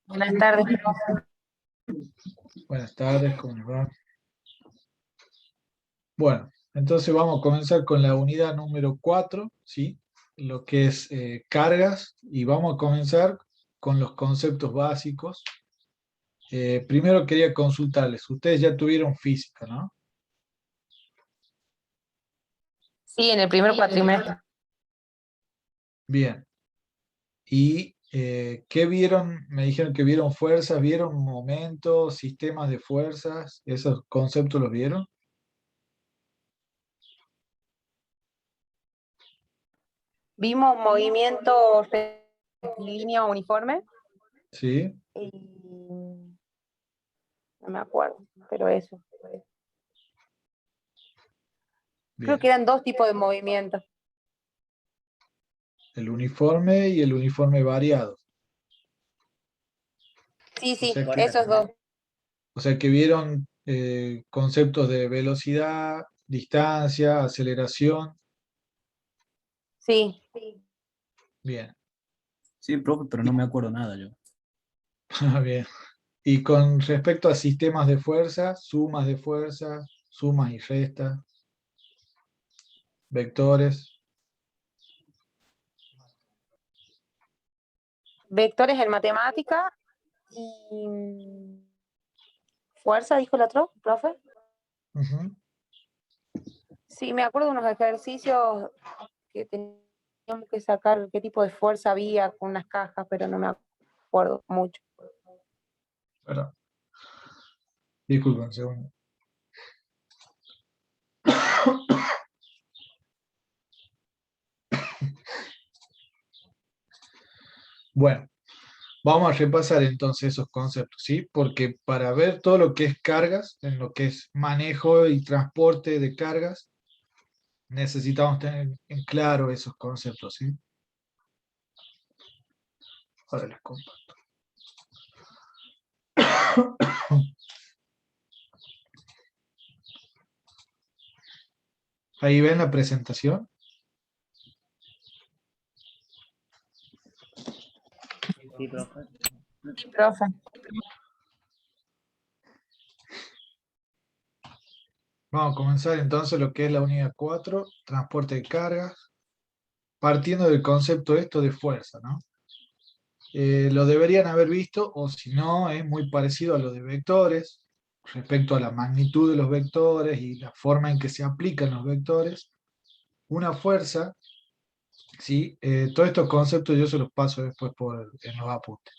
Buenas tardes, profe. Buenas tardes, ¿cómo les va? Bueno, entonces vamos a comenzar con la unidad número 4, ¿sí? Lo que es cargas, y vamos a comenzar con los conceptos básicos. Primero quería consultarles, ustedes ya tuvieron física, ¿no? Sí, en el primer cuatrimestre. Bien. ¿Y qué vieron? Me dijeron que vieron fuerzas, vieron momentos, sistemas de fuerzas, ¿esos conceptos los vieron? Vimos movimiento rectilíneo uniforme Sí, y no me acuerdo, pero eso. Creo que bien. eran dos tipos de movimientos. El uniforme y el uniforme variado. Sí, O sí, sea que esos dos. O sea que vieron conceptos de velocidad, distancia, aceleración. Sí. Bien, Sí, profe, pero no me acuerdo nada yo. bien. Y con respecto a sistemas de fuerza, sumas de fuerza, sumas y restas, vectores. Vectores en matemática y fuerza, dijo el otro, profe. Ujú. Sí, me acuerdo de unos ejercicios que teníamos que sacar qué tipo de fuerza había con unas cajas, pero no me acuerdo mucho. Perdón, disculpen un segundo. Bueno, vamos a repasar entonces esos conceptos, ¿sí? Porque para ver todo lo que es cargas, en lo que es manejo y transporte de cargas, necesitamos tener en claro esos conceptos, ¿sí? Ahora les comparto. Ahí ven la presentación. Sí, profe. Sí, profe. Vamos a comenzar entonces lo que es la unidad 4, transporte de cargas, partiendo del concepto esto de fuerza, ¿no? Lo deberían haber visto, o si no, es muy parecido a lo de vectores, respecto a la magnitud de los vectores y la forma en que se aplican los vectores. Una fuerza, ¿sí? Todos estos conceptos yo se los paso después en los apuntes.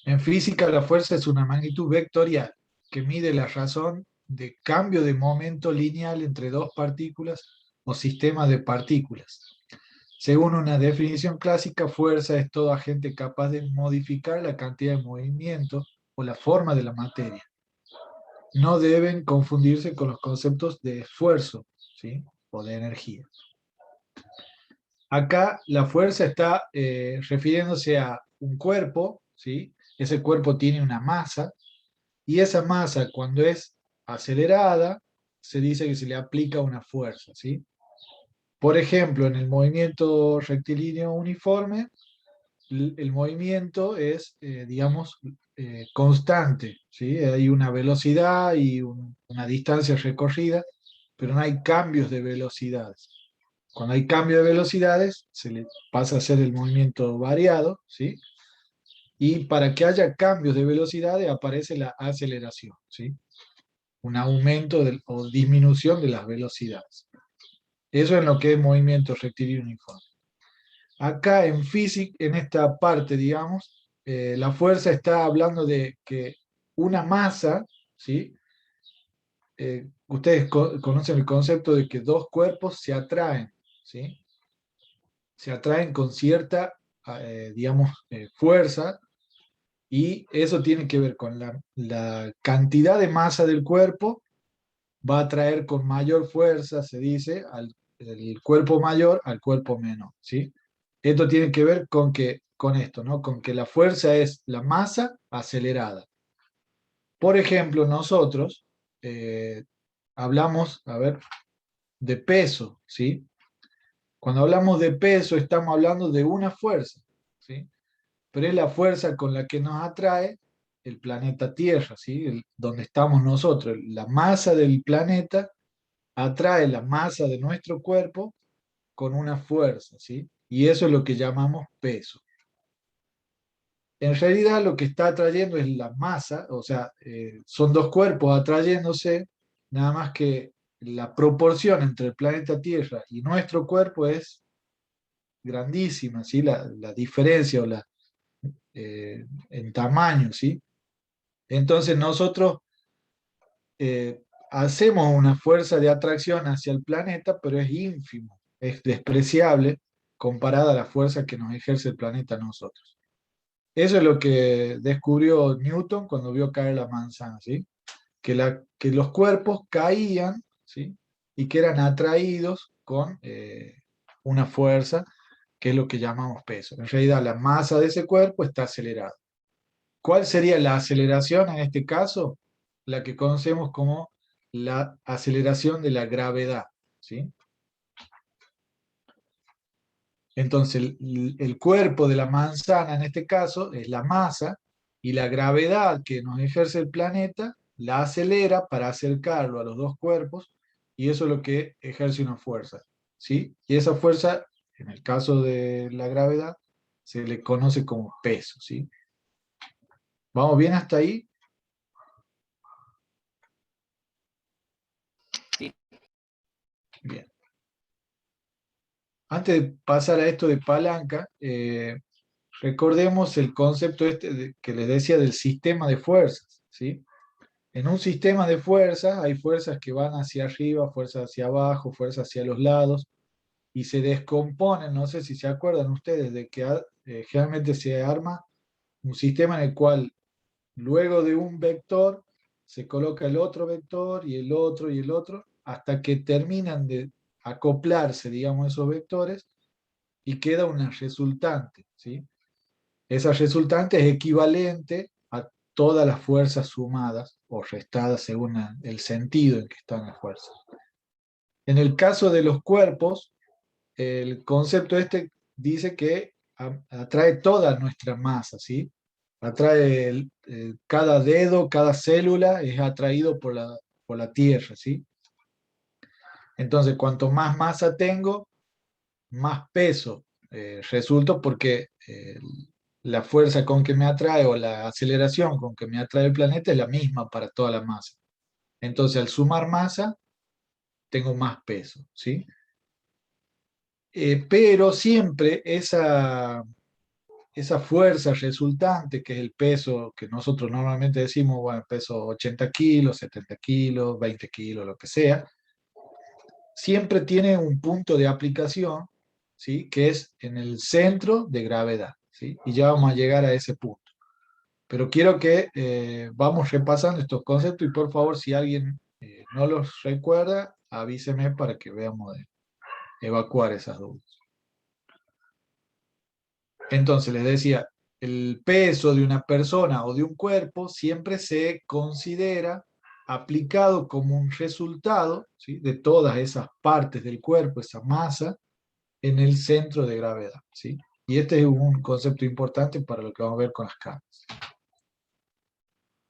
En física, la fuerza es una magnitud vectorial que mide la razón de cambio de momento lineal entre dos partículas o sistemas de partículas. Según una definición clásica, fuerza es todo agente capaz de modificar la cantidad de movimiento o la forma de la materia. No deben confundirse con los conceptos de esfuerzo, ¿sí? O de energía. Acá la fuerza está refiriéndose a un cuerpo, ¿sí? Ese cuerpo tiene una masa, y esa masa, cuando es acelerada, se dice que se le aplica una fuerza, ¿sí? Por ejemplo, en el movimiento rectilíneo uniforme, el movimiento es, digamos, constante, ¿sí? Hay una velocidad y una distancia recorrida, pero no hay cambios de velocidades. Cuando hay cambio de velocidades, se le pasa a ser el movimiento variado, ¿sí? Y para que haya cambios de velocidades aparece la aceleración, ¿sí? Un aumento o disminución de las velocidades. Eso es lo que es movimiento rectilíneo uniforme. Acá en física, en esta parte, digamos, la fuerza está hablando de que una masa, ¿sí? Ustedes conocen el concepto de que dos cuerpos se atraen, ¿sí? Se atraen con cierta, digamos, fuerza, y eso tiene que ver con la cantidad de masa del cuerpo, va a atraer con mayor fuerza, se dice, el cuerpo mayor al cuerpo menor, ¿sí? Esto tiene que ver con esto, ¿no? Con que la fuerza es la masa acelerada. Por ejemplo, nosotros hablamos, a ver, de peso, ¿sí? Cuando hablamos de peso estamos hablando de una fuerza, ¿sí? pero es la fuerza con la que nos atrae el planeta Tierra, ¿sí? Donde estamos nosotros. La masa del planeta atrae la masa de nuestro cuerpo con una fuerza, ¿sí? Y eso es lo que llamamos peso. En realidad lo que está atrayendo es la masa, o sea, son dos cuerpos atrayéndose, nada más que la proporción entre el planeta Tierra y nuestro cuerpo es grandísima, ¿sí? La diferencia o en tamaño, ¿sí? Entonces nosotros hacemos una fuerza de atracción hacia el planeta, pero es ínfimo, es despreciable comparada a la fuerza que nos ejerce el planeta a nosotros. Eso es lo que descubrió Newton cuando vio caer la manzana, ¿sí? Que los cuerpos caían, ¿sí? Y que eran atraídos con una fuerza, que es lo que llamamos peso. En realidad, la masa de ese cuerpo está acelerada. ¿Cuál sería la aceleración en este caso? La que conocemos como la aceleración de la gravedad, ¿sí? Entonces, el cuerpo de la manzana en este caso es la masa y la gravedad que nos ejerce el planeta la acelera para acercarlo a los dos cuerpos y eso es lo que ejerce una fuerza, ¿sí? Y esa fuerza, en el caso de la gravedad, se le conoce como peso, ¿sí? ¿Vamos bien hasta ahí? Sí. Bien. Antes de pasar a esto de palanca, recordemos el concepto que les decía del sistema de fuerzas, ¿sí? En un sistema de fuerzas hay fuerzas que van hacia arriba, fuerzas hacia abajo, fuerzas hacia los lados, y se descomponen, no sé si se acuerdan ustedes, de que generalmente se arma un sistema en el cual luego de un vector se coloca el otro vector y el otro y el otro, hasta que terminan de acoplarse, digamos, esos vectores y queda una resultante, ¿sí? Esa resultante es equivalente a todas las fuerzas sumadas o restadas según el sentido en que están las fuerzas. En el caso de los cuerpos, el concepto este dice que atrae toda nuestra masa, ¿sí? Atrae cada dedo, cada célula es atraído por la Tierra, ¿sí? Entonces, cuanto más masa tengo, más peso resulto porque la fuerza con que me atrae o la aceleración con que me atrae el planeta es la misma para toda la masa. Entonces, al sumar masa, tengo más peso, ¿sí? Pero siempre esa fuerza resultante, que es el peso que nosotros normalmente decimos, bueno, peso 80 kilos, 70 kilos, 20 kilos, lo que sea, siempre tiene un punto de aplicación, ¿sí? Que es en el centro de gravedad, ¿sí? Y ya vamos a llegar a ese punto. Pero quiero que vamos repasando estos conceptos y por favor, si alguien no los recuerda, avíseme para que veamos de evacuar esas dudas. Entonces, les decía, el peso de una persona o de un cuerpo siempre se considera aplicado como un resultado, ¿sí? De todas esas partes del cuerpo, esa masa, en el centro de gravedad, ¿sí? Y este es un concepto importante para lo que vamos a ver con las camas.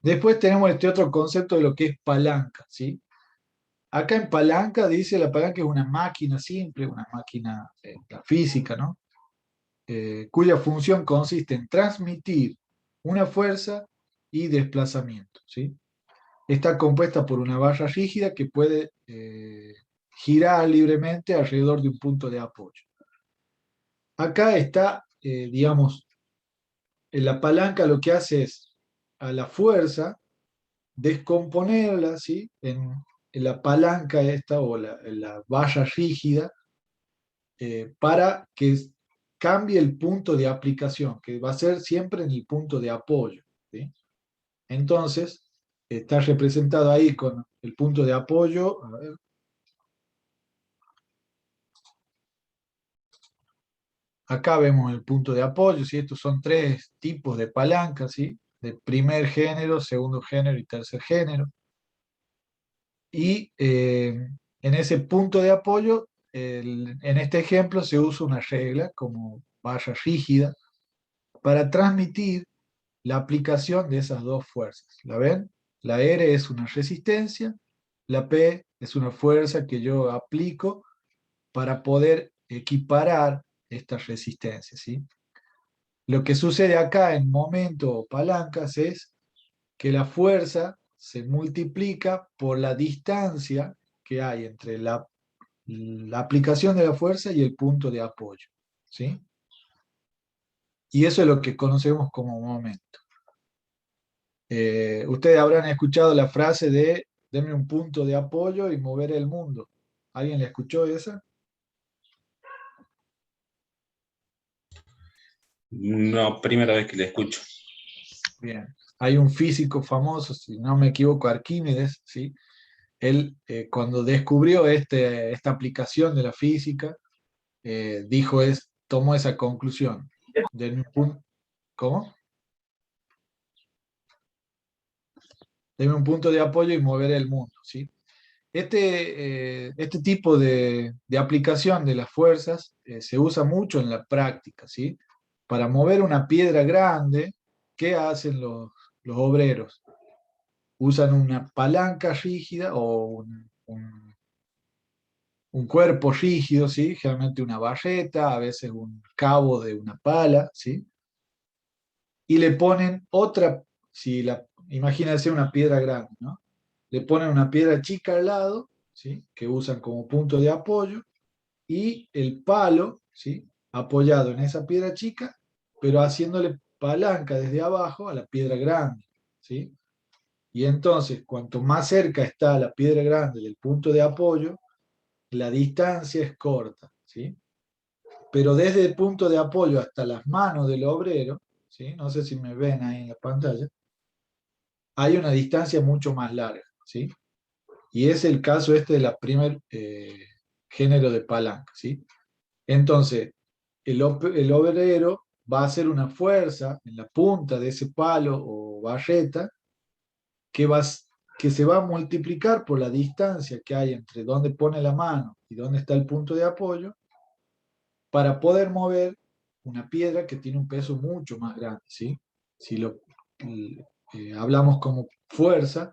Después tenemos este otro concepto de lo que es palanca, ¿sí? Acá en palanca dice, la palanca es una máquina simple, una máquina la física, ¿no? Cuya función consiste en transmitir una fuerza y desplazamiento, ¿sí? Está compuesta por una barra rígida que puede girar libremente alrededor de un punto de apoyo. Acá está, digamos, en la palanca lo que hace es a la fuerza descomponerla, ¿sí? En la palanca esta o en la barra rígida para que cambie el punto de aplicación, que va a ser siempre en el punto de apoyo, ¿sí? Entonces, está representado ahí con el punto de apoyo. A ver. Acá vemos el punto de apoyo, ¿sí? Estos son tres tipos de palanca, ¿sí? De primer género, segundo género y tercer género. Y en ese punto de apoyo, en este ejemplo se usa una regla como barra rígida, para transmitir la aplicación de esas dos fuerzas. ¿La ven? La R es una resistencia, la P es una fuerza que yo aplico para poder equiparar esta resistencia, ¿sí? Lo que sucede acá en momento o palancas es que la fuerza se multiplica por la distancia que hay entre la aplicación de la fuerza y el punto de apoyo, ¿sí? Y eso es lo que conocemos como momento. Ustedes habrán escuchado la frase de "deme un punto de apoyo y mover el mundo". ¿Alguien le escuchó esa? No, primera vez que le escucho. Bien. Hay un físico famoso, si no me equivoco, Arquímedes, ¿sí? Él, cuando descubrió esta aplicación de la física, tomó esa conclusión. ¿Cómo? Deme un punto de apoyo y mover el mundo, ¿sí? Este tipo de aplicación de las fuerzas se usa mucho en la práctica, ¿sí? Para mover una piedra grande, ¿qué hacen los obreros? Usan una palanca rígida o un cuerpo rígido, ¿sí? Generalmente una barreta, a veces un cabo de una pala, ¿sí? Y le ponen otra, imagínense una piedra grande, ¿no? Le ponen una piedra chica al lado, ¿sí? Que usan como punto de apoyo, y el palo, ¿sí? Apoyado en esa piedra chica, pero haciéndole palanca desde abajo a la piedra grande, ¿sí? Y entonces, cuanto más cerca está la piedra grande del punto de apoyo, la distancia es corta, ¿sí? Pero desde el punto de apoyo hasta las manos del obrero, ¿sí? No sé si me ven ahí en la pantalla, hay una distancia mucho más larga, ¿sí? Y es el caso este de la primer género de palanca, ¿sí? Entonces, el obrero va a hacer una fuerza en la punta de ese palo o barreta que, que se va a multiplicar por la distancia que hay entre donde pone la mano y donde está el punto de apoyo para poder mover una piedra que tiene un peso mucho más grande, ¿sí? Si hablamos como fuerza,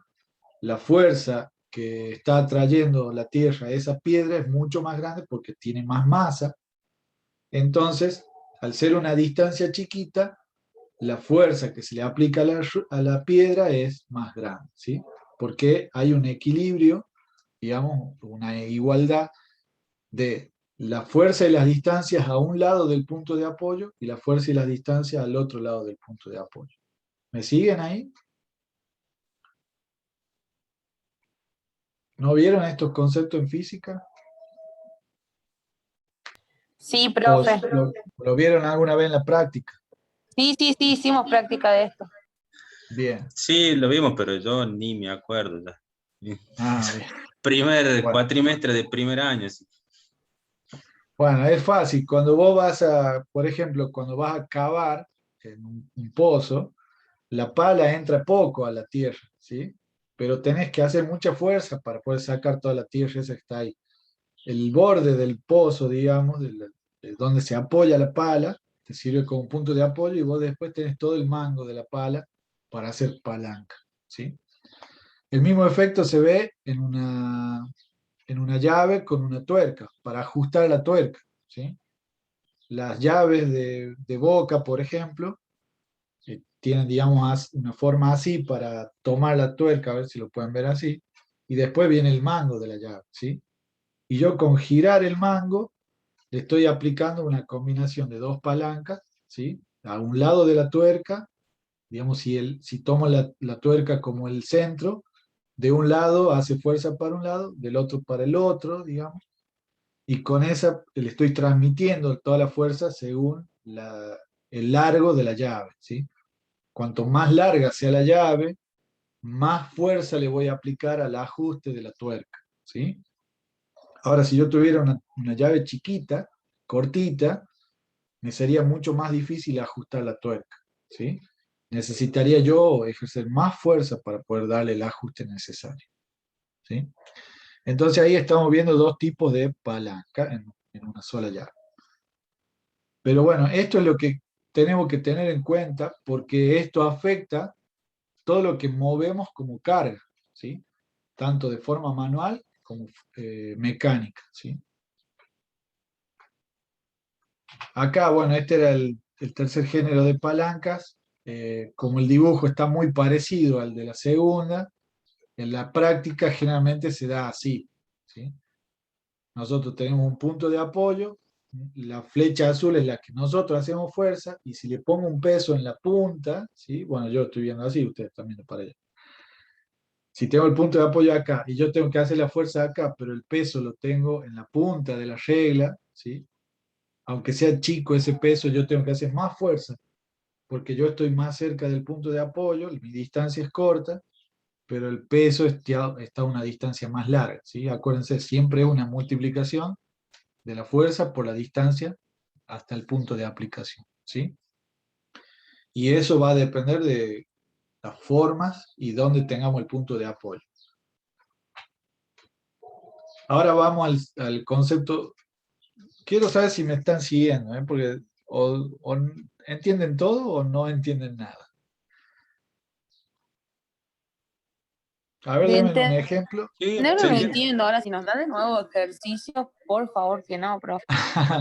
la fuerza que está atrayendo la Tierra a esa piedra es mucho más grande porque tiene más masa. Entonces, al ser una distancia chiquita, la fuerza que se le aplica a la piedra es más grande, ¿sí? Porque hay un equilibrio, digamos, una igualdad de la fuerza y las distancias a un lado del punto de apoyo y la fuerza y las distancias al otro lado del punto de apoyo. ¿Me siguen ahí? ¿No vieron estos conceptos en física? Sí, ¿O profe. lo vieron alguna vez en la práctica? Sí, hicimos práctica de esto. Bien. Sí, lo vimos, pero yo ni me acuerdo ya. Ah, bien. Primer Bueno. cuatrimestre de primer año. Sí. Bueno, es fácil. Cuando vos por ejemplo, cuando vas a cavar en un pozo, la pala entra poco a la tierra, ¿sí? Pero tenés que hacer mucha fuerza para poder sacar toda la tierra esa que está ahí. El borde del pozo, digamos, de donde se apoya la pala, te sirve como punto de apoyo y vos después tenés todo el mango de la pala para hacer palanca, ¿sí? El mismo efecto se ve en una llave con una tuerca, para ajustar la tuerca, ¿sí? Las llaves de boca, por ejemplo, tienen, digamos, una forma así para tomar la tuerca, a ver si lo pueden ver así, y después viene el mango de la llave, ¿sí? Y yo con girar el mango le estoy aplicando una combinación de dos palancas, ¿sí? A un lado de la tuerca, digamos, si tomo la tuerca como el centro, de un lado hace fuerza para un lado, del otro para el otro, digamos, y con esa le estoy transmitiendo toda la fuerza según el largo de la llave, ¿sí? Cuanto más larga sea la llave, más fuerza le voy a aplicar al ajuste de la tuerca, ¿sí? Ahora, si yo tuviera una llave chiquita, cortita, me sería mucho más difícil ajustar la tuerca, ¿sí? Necesitaría yo ejercer más fuerza para poder darle el ajuste necesario, ¿sí? Entonces ahí estamos viendo dos tipos de palanca en una sola llave. Pero bueno, esto es lo que tenemos que tener en cuenta porque esto afecta todo lo que movemos como carga, ¿sí? Tanto de forma manual como mecánica, ¿sí? Acá, bueno, este era el tercer género de palancas. Como el dibujo está muy parecido al de la segunda, en la práctica generalmente se da así, ¿sí? Nosotros tenemos un punto de apoyo, la flecha azul es la que nosotros hacemos fuerza, y si le pongo un peso en la punta, ¿sí? Bueno, yo estoy viendo así, ustedes también viendo para allá. Si tengo el punto de apoyo acá y yo tengo que hacer la fuerza acá, pero el peso lo tengo en la punta de la regla, ¿sí? Aunque sea chico ese peso, yo tengo que hacer más fuerza, porque yo estoy más cerca del punto de apoyo, mi distancia es corta, pero el peso está a una distancia más larga, ¿sí? Acuérdense, siempre es una multiplicación de la fuerza por la distancia hasta el punto de aplicación, ¿sí? Y eso va a depender de las formas y dónde tengamos el punto de apoyo. Ahora vamos al concepto. Quiero saber si me están siguiendo, ¿eh? Porque o entienden todo o no entienden nada. A ver, De denme un entender ejemplo. Sí, no se lo entiende. entiendo. Ahora, si nos da de nuevo ejercicios, por favor que no, profe.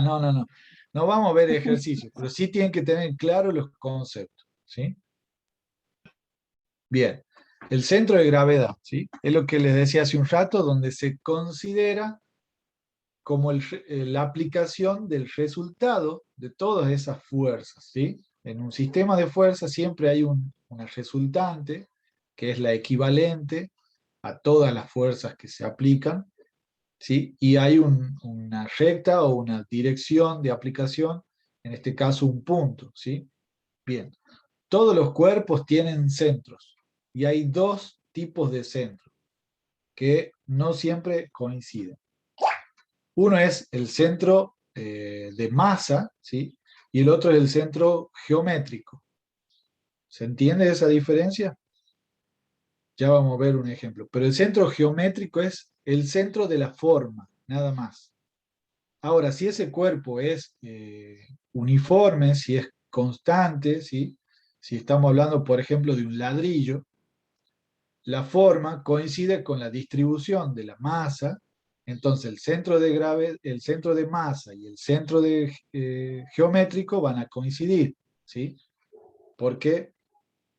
No, no, no. No vamos a ver ejercicios, pero sí tienen que tener claros los conceptos, ¿sí? Bien. El centro de gravedad, ¿sí? Es lo que les decía hace un rato, donde se considera como la aplicación del resultado de todas esas fuerzas, ¿sí? En un sistema de fuerzas siempre hay una resultante, que es la equivalente a todas las fuerzas que se aplican, ¿sí? Y hay una recta o una dirección de aplicación, en este caso un punto, ¿sí? Bien, todos los cuerpos tienen centros y hay dos tipos de centros que no siempre coinciden. Uno es el centro de masa, ¿sí? Y el otro es el centro geométrico. ¿Se entiende esa diferencia? Ya vamos a ver un ejemplo. Pero el centro geométrico es el centro de la forma, nada más. Ahora, si ese cuerpo es uniforme, si es constante, ¿sí? Si estamos hablando, por ejemplo, de un ladrillo, la forma coincide con la distribución de la masa. Entonces el centro de masa y el centro geométrico van a coincidir, ¿sí? Porque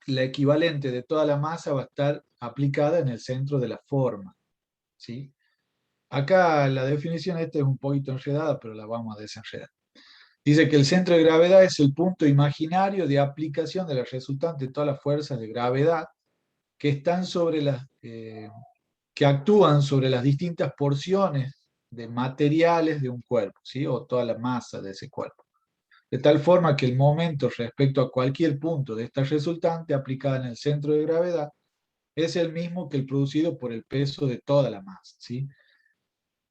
la equivalente de toda la masa va a estar aplicada en el centro de la forma, ¿sí? Acá la definición esta es un poquito enredada, pero la vamos a desenredar. Dice que el centro de gravedad es el punto imaginario de aplicación de la resultante de todas las fuerzas de gravedad que están que actúan sobre las distintas porciones de materiales de un cuerpo, ¿sí? O toda la masa de ese cuerpo. De tal forma que el momento respecto a cualquier punto de esta resultante aplicada en el centro de gravedad es el mismo que el producido por el peso de toda la masa, ¿sí?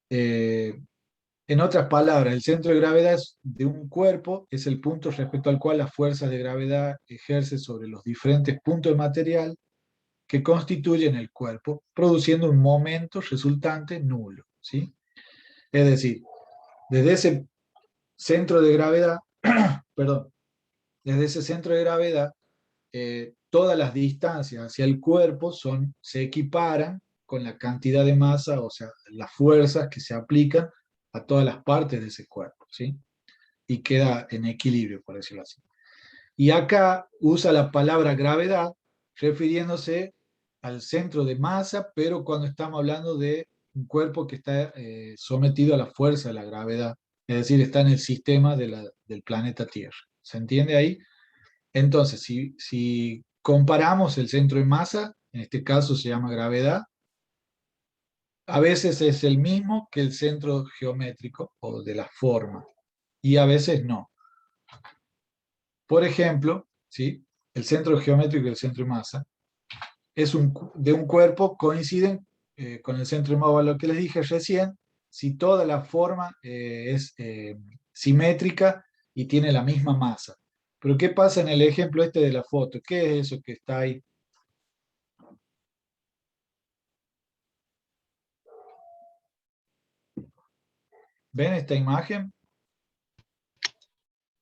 En otras palabras, el centro de gravedad de un cuerpo es el punto respecto al cual las fuerzas de gravedad ejercen sobre los diferentes puntos de material que constituyen el cuerpo, produciendo un momento resultante nulo, ¿sí? Es decir, desde ese centro de gravedad, perdón, desde ese centro de gravedad, todas las distancias hacia el cuerpo se equiparan con la cantidad de masa, o sea, las fuerzas que se aplican a todas las partes de ese cuerpo, ¿sí? Y queda en equilibrio, por decirlo así. Y acá usa la palabra gravedad refiriéndose al centro de masa, pero cuando estamos hablando de un cuerpo que está sometido a la fuerza de la gravedad, es decir, está en el sistema del planeta Tierra. ¿Se entiende ahí? Entonces, si comparamos el centro de masa, en este caso se llama gravedad, a veces es el mismo que el centro geométrico o de la forma, y a veces no. Por ejemplo, ¿sí? El centro geométrico y el centro de masa de un cuerpo coinciden con el centro de masa, lo que les dije recién, si toda la forma es simétrica y tiene la misma masa. Pero ¿qué pasa en el ejemplo este de la foto? ¿Qué es eso que está ahí? ¿Ven esta imagen?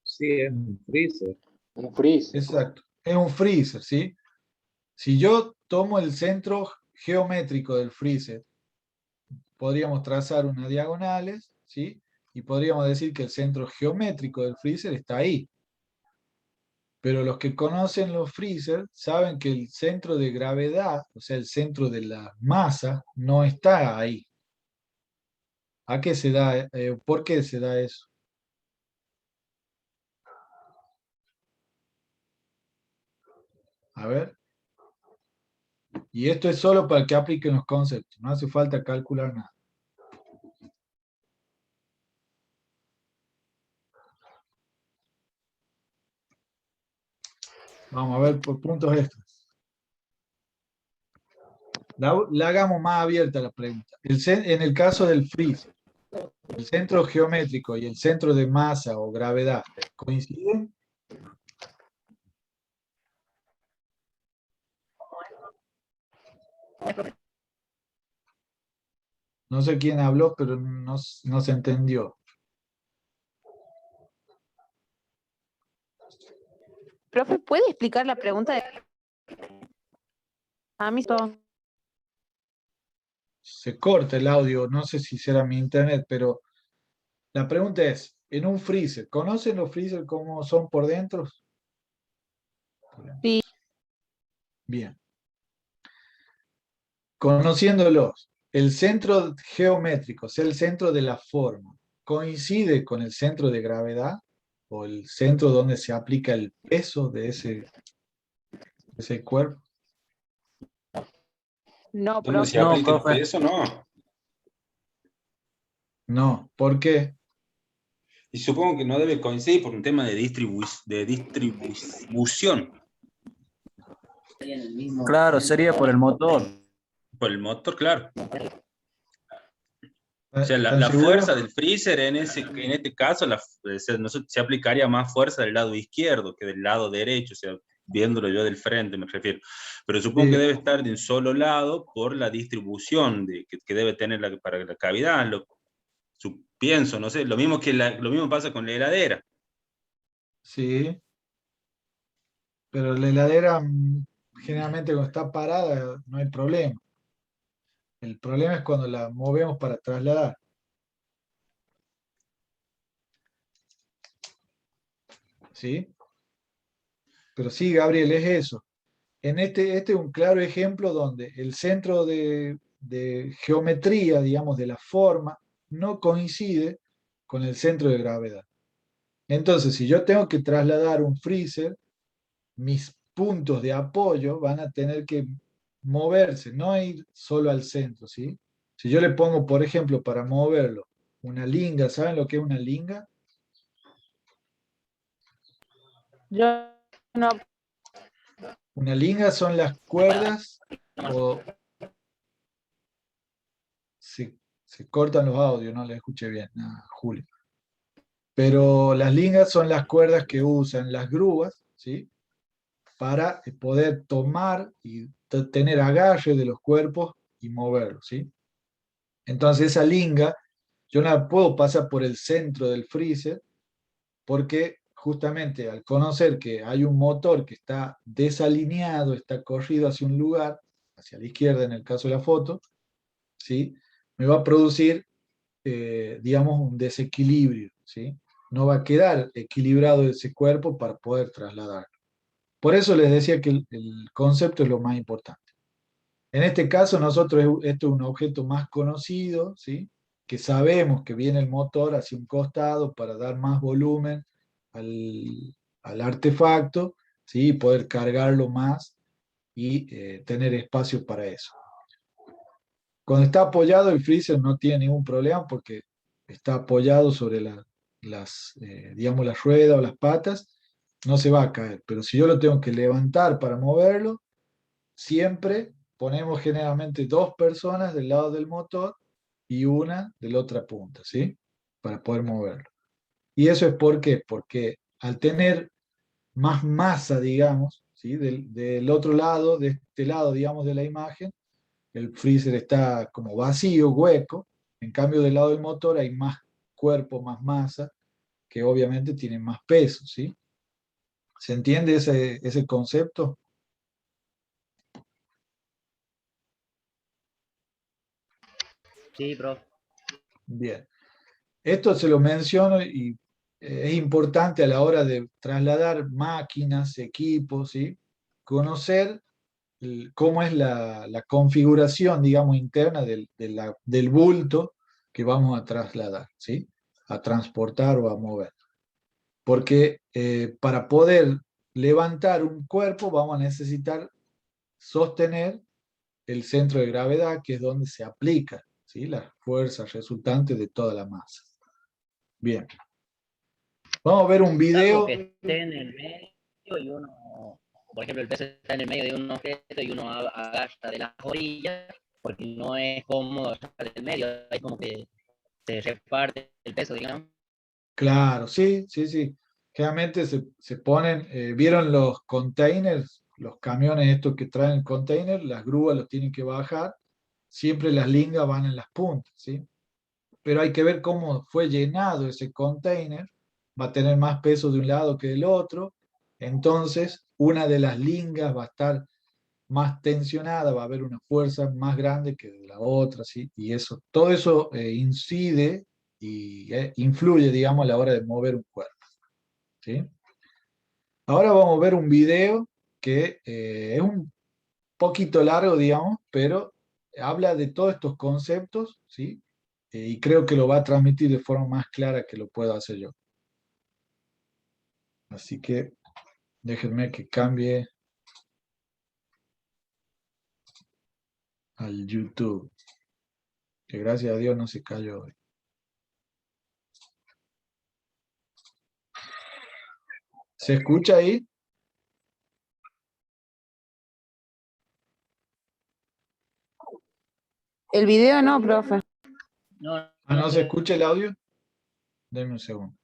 Sí, es un freezer. Un freezer. Exacto. Es un freezer, ¿sí? Si yo tomo el centro geométrico del freezer, podríamos trazar unas diagonales, ¿sí? Y podríamos decir que el centro geométrico del freezer está ahí. Pero los que conocen los freezer saben que el centro de gravedad, o sea, el centro de la masa, no está ahí. ¿A qué se da? ¿Por qué se da eso? A ver. Y esto es solo para que apliquen los conceptos, no hace falta calcular nada. Vamos a ver por puntos extras. La hagamos más abierta la pregunta. En el caso del freezer, el centro geométrico y el centro de masa o gravedad, ¿coinciden? No sé quién habló, pero no se entendió. Profe, ¿puede explicar la pregunta? A mí todo. Se corta el audio, no sé si será mi internet, pero la pregunta es, en un freezer, ¿conocen los freezer cómo son por dentro? Sí. Bien. Conociéndolos, el centro geométrico, o sea, el centro de la forma, ¿coincide con el centro de gravedad o el centro donde se aplica el peso de ese cuerpo? No, ¿Dónde se profe. No, aplica el profe. peso? No. No, ¿por qué? Y supongo que no debe coincidir por un tema de distribución. Claro, sería por el motor. Por el motor, claro. O sea, ¿Están la seguros? fuerza del freezer en este caso se aplicaría más fuerza del lado izquierdo que del lado derecho, o sea, viéndolo yo del frente me refiero. Pero supongo que Sí, debe estar de un solo lado por la distribución que debe tener para la cavidad. Pienso, no sé, lo mismo pasa con la heladera. sí, pero la heladera generalmente cuando está parada no hay problema. El problema es cuando la movemos para trasladar. ¿Sí? Pero sí, Gabriel, es eso. Este es un claro ejemplo donde el centro de geometría, digamos, de la forma, no coincide con el centro de gravedad. Entonces, si yo tengo que trasladar un freezer, mis puntos de apoyo van a tener que moverse, no ir solo al centro, ¿sí? Si yo le pongo, por ejemplo, para moverlo, una linga, ¿saben lo que es una linga? Yo no. Una linga son las cuerdas o se cortan los audios, no le escuché bien a Julio. Pero las lingas son las cuerdas que usan las grúas, ¿sí? Para poder tomar y tener agarre de los cuerpos y moverlos, ¿sí? Entonces esa linga yo no la puedo pasar por el centro del freezer porque justamente al conocer que hay un motor que está desalineado, está corrido hacia un lugar, hacia la izquierda en el caso de la foto, ¿sí? Me va a producir, digamos, un desequilibrio, ¿sí? No va a quedar equilibrado ese cuerpo para poder trasladarlo. Por eso les decía que el concepto es lo más importante. En este caso, nosotros, esto es un objeto más conocido, ¿sí? Que sabemos que viene el motor hacia un costado para dar más volumen al artefacto, ¿sí? Y poder cargarlo más y tener espacio para eso. Cuando está apoyado, el freezer no tiene ningún problema porque está apoyado sobre digamos, las ruedas o las patas, no se va a caer. Pero si yo lo tengo que levantar para moverlo, siempre ponemos generalmente dos personas del lado del motor y una de la otra punta, ¿sí? Para poder moverlo. ¿Y eso es por qué? Porque al tener más masa, digamos, ¿sí? Del otro lado, de este lado, digamos, de la imagen, el freezer está como vacío, hueco, en cambio del lado del motor hay más cuerpo, más masa, que obviamente tienen más peso, ¿sí? ¿Se entiende ese concepto? Sí, profe. Bien. Esto se lo menciono y es importante a la hora de trasladar máquinas, equipos, ¿sí? Conocer cómo es la configuración, digamos, interna del bulto que vamos a trasladar, ¿sí? A transportar o a mover. Porque para poder levantar un cuerpo vamos a necesitar sostener el centro de gravedad, que es donde se aplica, ¿sí? Las fuerzas resultantes de toda la masa. Bien. Vamos a ver un Algo video. que esté en el medio y uno, por ejemplo, el peso está en el medio de un objeto y uno agacha de las orillas, porque no es cómodo estar del medio, es como que se reparte el peso, digamos. Claro, sí, sí, sí. Generalmente se ponen, ¿vieron los containers? Los camiones estos que traen containers, las grúas los tienen que bajar, siempre las lingas van en las puntas, ¿sí? Pero hay que ver cómo fue llenado ese container, va a tener más peso de un lado que del otro, entonces una de las lingas va a estar más tensionada, va a haber una fuerza más grande que de la otra, ¿sí? Y eso, todo eso incide y influye, digamos, a la hora de mover un cuerpo, ¿sí? Ahora vamos a ver un video que es un poquito largo, digamos, pero habla de todos estos conceptos, ¿sí? Y creo que lo va a transmitir de forma más clara que lo puedo hacer yo. Así que déjenme que cambie al YouTube, que gracias a Dios no se cayó hoy. ¿Se escucha ahí? El video no, profe. No, ¿No se escucha el audio? Denme un segundo.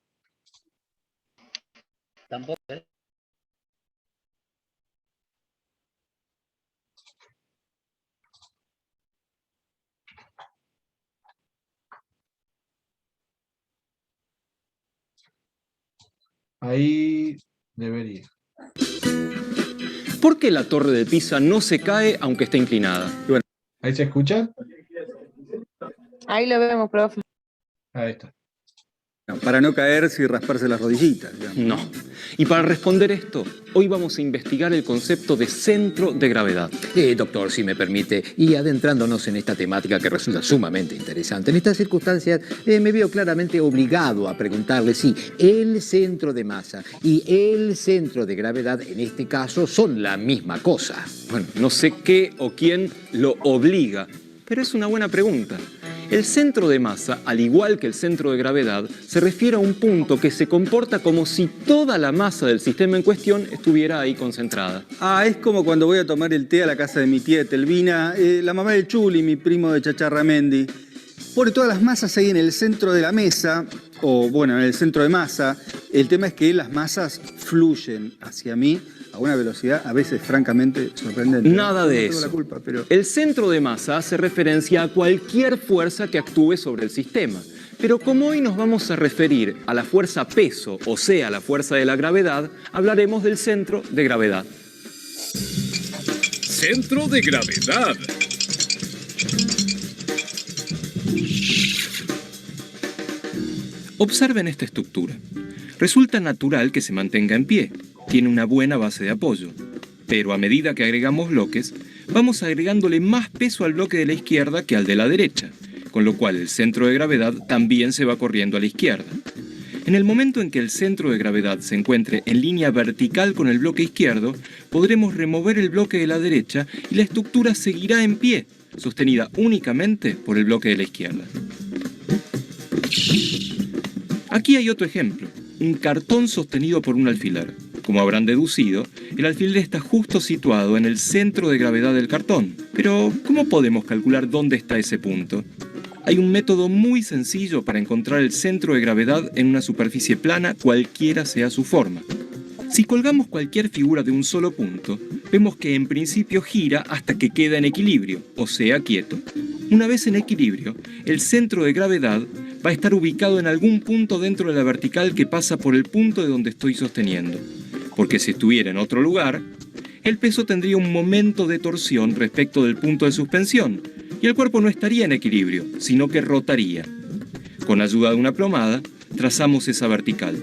tampoco, ¿eh? Ahí debería. ¿Por qué la torre de Pisa no se cae aunque esté inclinada? Bueno, ¿Ahí se escucha? Ahí lo vemos, profe. Ahí está. Para no caerse y rasparse las rodillitas, digamos. no. Y para responder esto, hoy vamos a investigar el concepto de centro de gravedad. Doctor, si me permite, y adentrándonos en esta temática que resulta sumamente interesante, en estas circunstancias me veo claramente obligado a preguntarle si el centro de masa y el centro de gravedad en este caso son la misma cosa. Bueno, no sé qué o quién lo obliga, pero es una buena pregunta. El centro de masa, al igual que el centro de gravedad, se refiere a un punto que se comporta como si toda la masa del sistema en cuestión estuviera ahí concentrada. Ah, es como cuando voy a tomar el té a la casa de mi tía Telvina, la mamá del Chuli, mi primo de Chacharramendi. Pone todas las masas ahí en el centro de la mesa, o bueno, en el centro de masa. El tema es que las masas fluyen hacia mí a una velocidad a veces francamente sorprendente. Nada de No tengo eso. la culpa, pero... El centro de masa hace referencia a cualquier fuerza que actúe sobre el sistema. Pero como hoy nos vamos a referir a la fuerza peso, o sea, la fuerza de la gravedad, hablaremos del centro de gravedad. Centro de gravedad. Observen esta estructura. Resulta natural que se mantenga en pie. Tiene una buena base de apoyo. Pero a medida que agregamos bloques, vamos agregándole más peso al bloque de la izquierda que al de la derecha, con lo cual el centro de gravedad también se va corriendo a la izquierda. En el momento en que el centro de gravedad se encuentre en línea vertical con el bloque izquierdo, podremos remover el bloque de la derecha y la estructura seguirá en pie, sostenida únicamente por el bloque de la izquierda. Aquí hay otro ejemplo, un cartón sostenido por un alfiler. Como habrán deducido, el alfiler está justo situado en el centro de gravedad del cartón. Pero, ¿cómo podemos calcular dónde está ese punto? Hay un método muy sencillo para encontrar el centro de gravedad en una superficie plana, cualquiera sea su forma. Si colgamos cualquier figura de un solo punto, vemos que en principio gira hasta que queda en equilibrio, o sea, quieto. Una vez en equilibrio, el centro de gravedad va a estar ubicado en algún punto dentro de la vertical que pasa por el punto de donde estoy sosteniendo. porque si estuviera en otro lugar, el peso tendría un momento de torsión respecto del punto de suspensión y el cuerpo no estaría en equilibrio, sino que rotaría. Con ayuda de una plomada, trazamos esa vertical.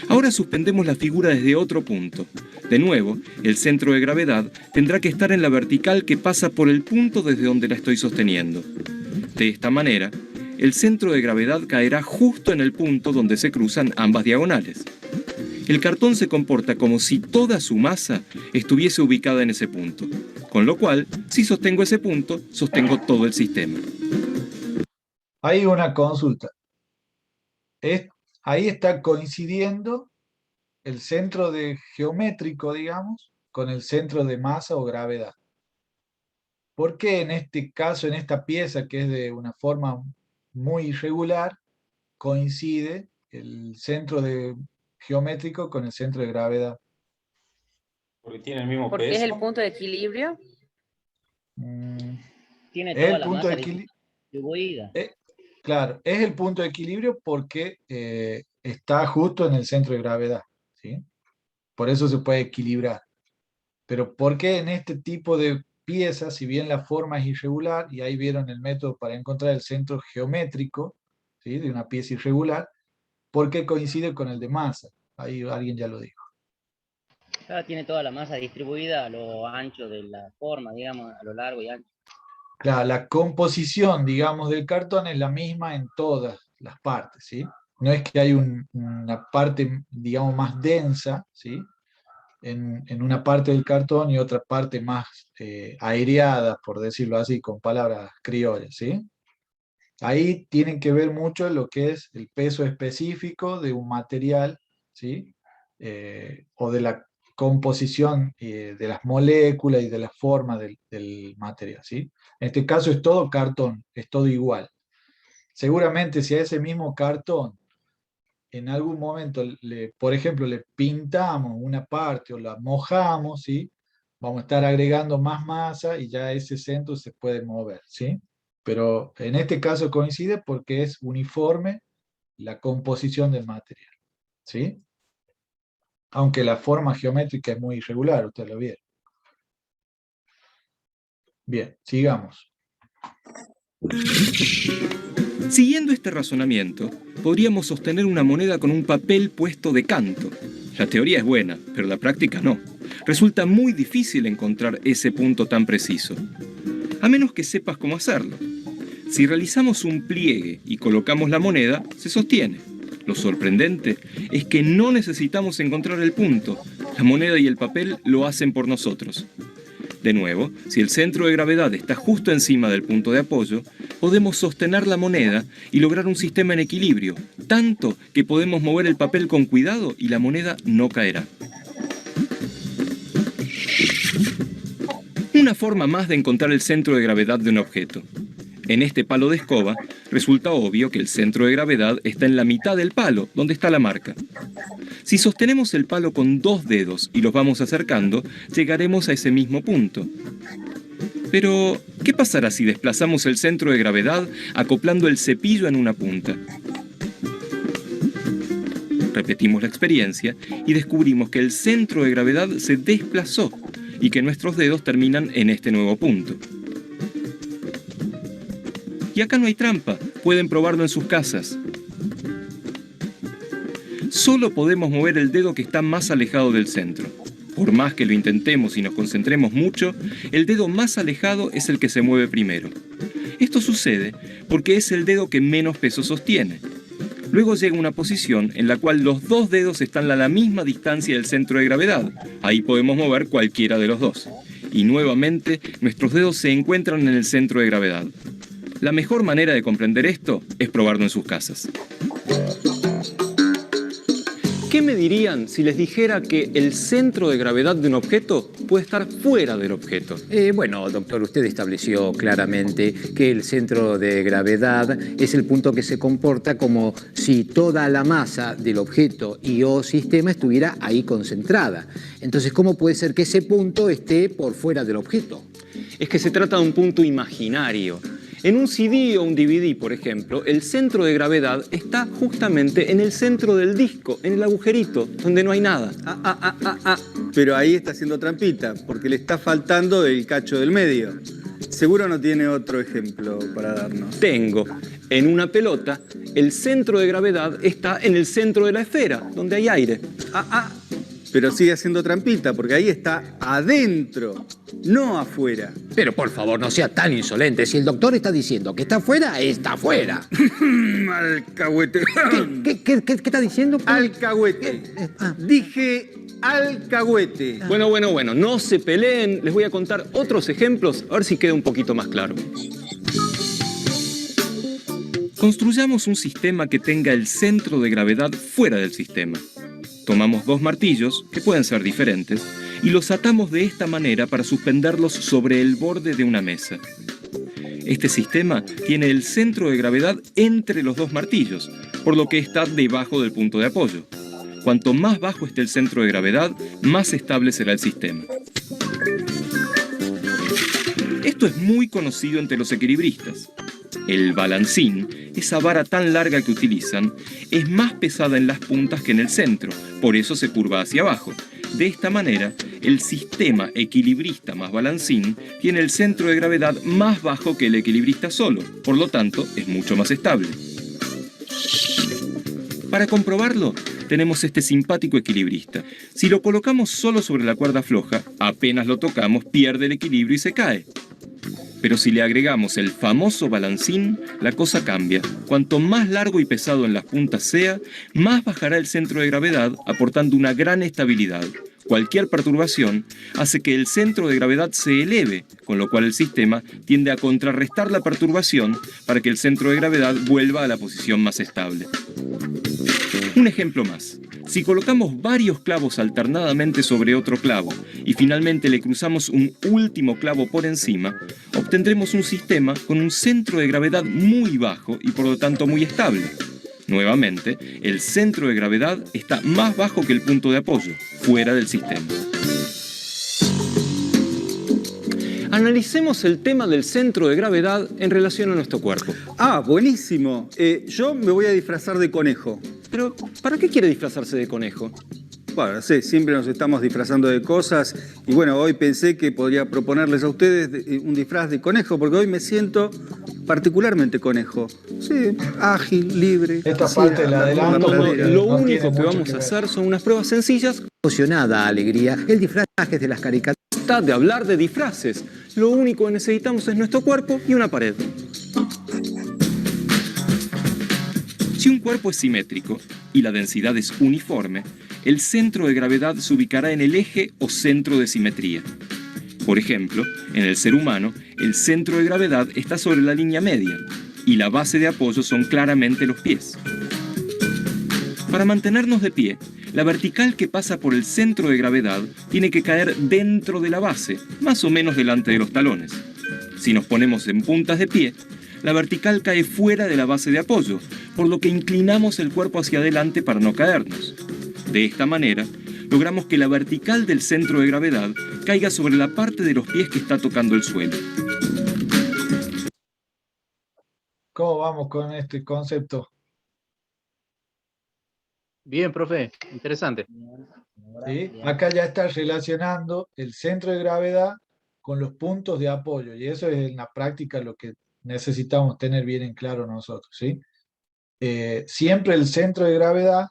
Ahora suspendemos la figura desde otro punto. De nuevo, el centro de gravedad tendrá que estar en la vertical que pasa por el punto desde donde la estoy sosteniendo. De esta manera, el centro de gravedad caerá justo en el punto donde se cruzan ambas diagonales. El cartón se comporta como si toda su masa estuviese ubicada en ese punto, con lo cual, si sostengo ese punto, sostengo todo el sistema. Hay una consulta. Ahí está coincidiendo el centro de geométrico, digamos, con el centro de masa o gravedad. ¿Por qué en este caso, en esta pieza que es de una forma muy irregular, coincide el centro geométrico con el centro de gravedad? Porque tiene el mismo Porque peso. es el punto de equilibrio. Tiene Es toda el la punto masa de equilibrio. distribuida. Claro, es el punto de equilibrio porque está justo en el centro de gravedad, ¿sí? Por eso se puede equilibrar. Pero ¿por qué en este tipo de piezas, si bien la forma es irregular, y ahí vieron el método para encontrar el centro geométrico, ¿sí?, de una pieza irregular, ¿por qué coincide con el de masa? Ahí alguien ya lo dijo. Claro, tiene toda la masa distribuida a lo ancho de la forma, digamos, a lo largo y ancho. Claro, la composición, digamos, del cartón es la misma en todas las partes, ¿sí? No es que hay una parte, digamos, más densa, ¿sí?, en una parte del cartón y otra parte más aireada, por decirlo así, con palabras criollas, ¿sí? Ahí tienen que ver mucho lo que es el peso específico de un material, ¿sí? O de la composición de las moléculas y de la forma del material, ¿sí? En este caso es todo cartón, es todo igual. Seguramente si a ese mismo cartón en algún momento, por ejemplo, le pintamos una parte o la mojamos, ¿sí?, vamos a estar agregando más masa y ya ese centro se puede mover, ¿sí? Pero en este caso coincide porque es uniforme la composición del material, ¿sí? Aunque la forma geométrica es muy irregular, ustedes lo vieron. Bien, sigamos. Siguiendo este razonamiento, podríamos sostener una moneda con un papel puesto de canto. La teoría es buena, pero la práctica no. Resulta muy difícil encontrar ese punto tan preciso, a menos que sepas cómo hacerlo. Si realizamos un pliegue y colocamos la moneda, se sostiene. Lo sorprendente es que no necesitamos encontrar el punto. La moneda y el papel lo hacen por nosotros. De nuevo, si el centro de gravedad está justo encima del punto de apoyo, podemos sostener la moneda y lograr un sistema en equilibrio, tanto que podemos mover el papel con cuidado y la moneda no caerá. Una forma más de encontrar el centro de gravedad de un objeto. En este palo de escoba, resulta obvio que el centro de gravedad está en la mitad del palo, donde está la marca. Si sostenemos el palo con 2 dedos y los vamos acercando, llegaremos a ese mismo punto. Pero, ¿qué pasará si desplazamos el centro de gravedad acoplando el cepillo en una punta? Repetimos la experiencia y descubrimos que el centro de gravedad se desplazó y que nuestros dedos terminan en este nuevo punto. Y acá no hay trampa, pueden probarlo en sus casas. Solo podemos mover el dedo que está más alejado del centro. Por más que lo intentemos y nos concentremos mucho, el dedo más alejado es el que se mueve primero. Esto sucede porque es el dedo que menos peso sostiene. Luego llega una posición en la cual los 2 dedos están a la misma distancia del centro de gravedad. Ahí podemos mover cualquiera de los 2. Y nuevamente, nuestros dedos se encuentran en el centro de gravedad. La mejor manera de comprender esto es probarlo en sus casas. ¿Qué me dirían si les dijera que el centro de gravedad de un objeto puede estar fuera del objeto? Bueno, doctor, usted estableció claramente que el centro de gravedad es el punto que se comporta como si toda la masa del objeto y o sistema estuviera ahí concentrada. Entonces, ¿cómo puede ser que ese punto esté por fuera del objeto? Es que se trata de un punto imaginario. En un CD o un DVD, por ejemplo, el centro de gravedad está justamente en el centro del disco, en el agujerito, donde no hay nada. Pero ahí está haciendo trampita, porque le está faltando el cacho del medio. Seguro no tiene otro ejemplo para darnos. Tengo. En una pelota, el centro de gravedad está en el centro de la esfera, donde hay aire. Pero sigue haciendo trampita, porque ahí está adentro, no afuera. Pero por favor, no sea tan insolente. Si el doctor está diciendo que está afuera, está afuera. Alcahuete. ¿Qué está diciendo? Alcahuete. Dije alcahuete. Bueno, no se peleen. Les voy a contar otros ejemplos, a ver si queda un poquito más claro. Construyamos un sistema que tenga el centro de gravedad fuera del sistema. Tomamos dos martillos, que pueden ser diferentes, y los atamos de esta manera para suspenderlos sobre el borde de una mesa. Este sistema tiene el centro de gravedad entre los dos martillos, por lo que está debajo del punto de apoyo. Cuanto más bajo esté el centro de gravedad, más estable será el sistema. Esto es muy conocido entre los equilibristas. El balancín, esa vara tan larga que utilizan, es más pesada en las puntas que en el centro, por eso se curva hacia abajo. De esta manera, el sistema equilibrista más balancín tiene el centro de gravedad más bajo que el equilibrista solo, por lo tanto, es mucho más estable. Para comprobarlo, tenemos este simpático equilibrista. Si lo colocamos solo sobre la cuerda floja, apenas lo tocamos, pierde el equilibrio y se cae. Pero si le agregamos el famoso balancín, la cosa cambia. Cuanto más largo y pesado en las puntas sea, más bajará el centro de gravedad, aportando una gran estabilidad. Cualquier perturbación hace que el centro de gravedad se eleve, con lo cual el sistema tiende a contrarrestar la perturbación para que el centro de gravedad vuelva a la posición más estable. Un ejemplo más. Si colocamos varios clavos alternadamente sobre otro clavo y finalmente le cruzamos un último clavo por encima, obtendremos un sistema con un centro de gravedad muy bajo y por lo tanto muy estable. Nuevamente, el centro de gravedad está más bajo que el punto de apoyo, fuera del sistema. Analicemos el tema del centro de gravedad en relación a nuestro cuerpo. Buenísimo. Yo me voy a disfrazar de conejo. Pero, ¿para qué quiere disfrazarse de conejo? Bueno, sí, siempre nos estamos disfrazando de cosas y bueno, hoy pensé que podría proponerles a ustedes un disfraz de conejo porque hoy me siento particularmente conejo. Sí, ágil, libre. Esta parte de la adelanto. Lo único que vamos a hacer son unas pruebas sencillas. Emocionada alegría, el disfraz de las caricaturas. Está de hablar de disfraces. Lo único que necesitamos es nuestro cuerpo y una pared. Si un cuerpo es simétrico y la densidad es uniforme, el centro de gravedad se ubicará en el eje o centro de simetría. Por ejemplo, en el ser humano, el centro de gravedad está sobre la línea media y la base de apoyo son claramente los pies. Para mantenernos de pie, la vertical que pasa por el centro de gravedad tiene que caer dentro de la base, más o menos delante de los talones. Si nos ponemos en puntas de pie, la vertical cae fuera de la base de apoyo, por lo que inclinamos el cuerpo hacia adelante para no caernos. De esta manera, logramos que la vertical del centro de gravedad caiga sobre la parte de los pies que está tocando el suelo. ¿Cómo vamos con este concepto? Bien, profe, interesante. ¿Sí? Acá ya está relacionando el centro de gravedad con los puntos de apoyo, y eso es en la práctica lo que necesitamos tener bien en claro nosotros, ¿sí? Siempre el centro de gravedad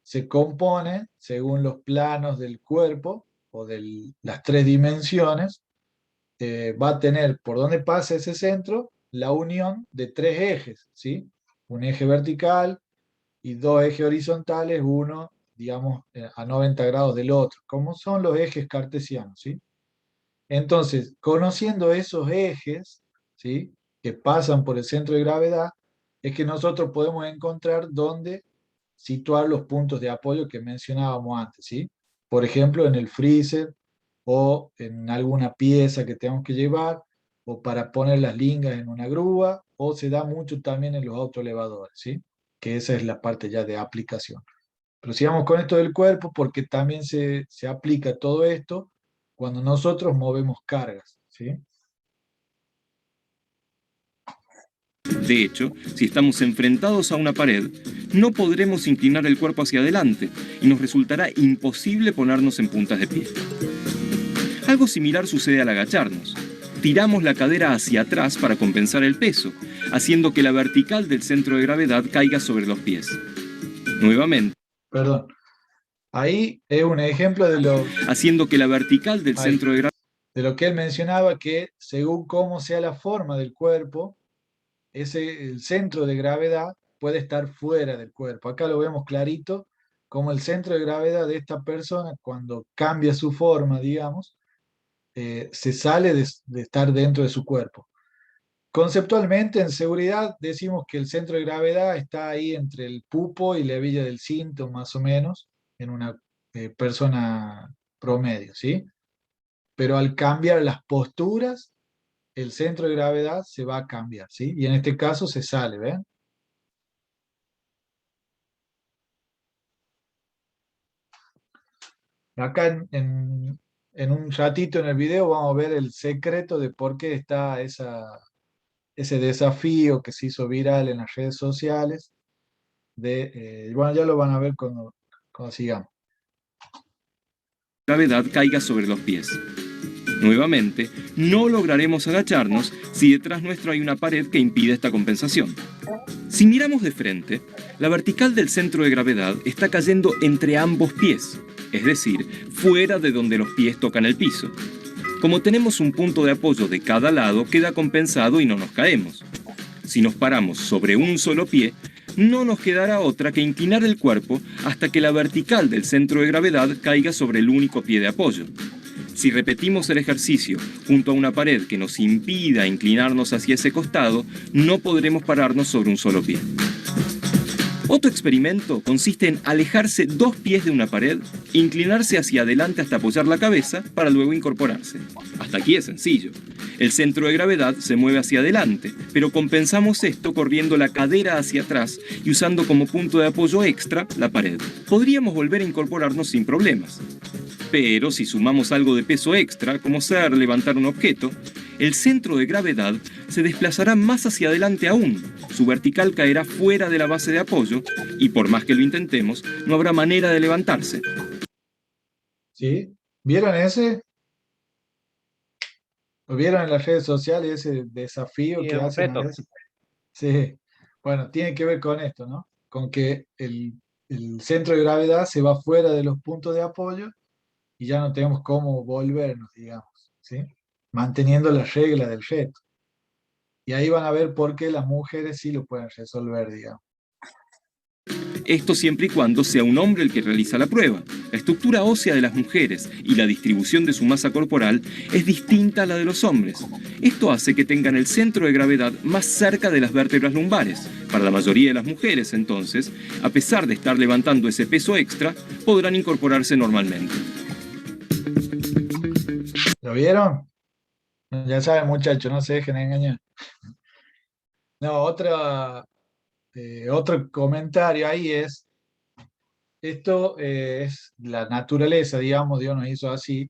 se compone según los planos del cuerpo o de las tres dimensiones, va a tener por donde pasa ese centro la unión de tres ejes, ¿sí? Un eje vertical y dos ejes horizontales, uno, digamos, a 90 grados del otro, como son los ejes cartesianos, ¿sí? Entonces, conociendo esos ejes, ¿sí?, que pasan por el centro de gravedad, es que nosotros podemos encontrar dónde situar los puntos de apoyo que mencionábamos antes, ¿sí? Por ejemplo, en el freezer o en alguna pieza que tenemos que llevar, o para poner las lingas en una grúa, o se da mucho también en los autoelevadores, ¿sí? Que esa es la parte ya de aplicación. Pero sigamos con esto del cuerpo, porque también se aplica todo esto cuando nosotros movemos cargas, ¿sí? De hecho, si estamos enfrentados a una pared, no podremos inclinar el cuerpo hacia adelante y nos resultará imposible ponernos en puntas de pie. Algo similar sucede al agacharnos. Tiramos la cadera hacia atrás para compensar el peso, haciendo que la vertical del centro de gravedad caiga sobre los pies. Nuevamente. Perdón. Ahí es un ejemplo de lo... Haciendo que la vertical del centro de gravedad... De lo que él mencionaba, que según cómo sea la forma del cuerpo, el centro de gravedad puede estar fuera del cuerpo. Acá lo vemos clarito, como el centro de gravedad de esta persona, cuando cambia su forma, digamos, se sale de estar dentro de su cuerpo. Conceptualmente, en seguridad, decimos que el centro de gravedad está ahí entre el pupo y la hebilla del cinto, más o menos, en una persona promedio, ¿sí? Pero al cambiar las posturas, el centro de gravedad se va a cambiar, ¿sí? Y en este caso se sale, ¿ven? Acá en un ratito en el video vamos a ver el secreto de por qué está ese desafío que se hizo viral en las redes sociales. Bueno, ya lo van a ver cuando sigamos. La gravedad caiga sobre los pies. Nuevamente, no lograremos agacharnos si detrás nuestro hay una pared que impide esta compensación. Si miramos de frente, la vertical del centro de gravedad está cayendo entre ambos pies, es decir, fuera de donde los pies tocan el piso. Como tenemos un punto de apoyo de cada lado, queda compensado y no nos caemos. Si nos paramos sobre un solo pie, no nos quedará otra que inclinar el cuerpo hasta que la vertical del centro de gravedad caiga sobre el único pie de apoyo. Si repetimos el ejercicio junto a una pared que nos impida inclinarnos hacia ese costado, no podremos pararnos sobre un solo pie. Otro experimento consiste en alejarse 2 pies de una pared, inclinarse hacia adelante hasta apoyar la cabeza para luego incorporarse. Hasta aquí es sencillo. El centro de gravedad se mueve hacia adelante, pero compensamos esto corriendo la cadera hacia atrás y usando como punto de apoyo extra la pared. Podríamos volver a incorporarnos sin problemas. Pero si sumamos algo de peso extra, como ser levantar un objeto, el centro de gravedad se desplazará más hacia adelante aún. Su vertical caerá fuera de la base de apoyo y por más que lo intentemos, no habrá manera de levantarse. ¿Sí? ¿Vieron ese? ¿Lo vieron en las redes sociales, ese desafío que hacen a veces? Sí. Bueno, tiene que ver con esto, ¿no? Con que el centro de gravedad se va fuera de los puntos de apoyo y ya no tenemos cómo volvernos, digamos, ¿sí? Manteniendo la regla del reto. Y ahí van a ver por qué las mujeres sí lo pueden resolver, digamos. Esto siempre y cuando sea un hombre el que realiza la prueba. La estructura ósea de las mujeres y la distribución de su masa corporal es distinta a la de los hombres. Esto hace que tengan el centro de gravedad más cerca de las vértebras lumbares. Para la mayoría de las mujeres, entonces, a pesar de estar levantando ese peso extra, podrán incorporarse normalmente. ¿Lo vieron? Ya saben, muchachos, no se dejen engañar. No, otro comentario ahí es, esto es la naturaleza, digamos, Dios nos hizo así,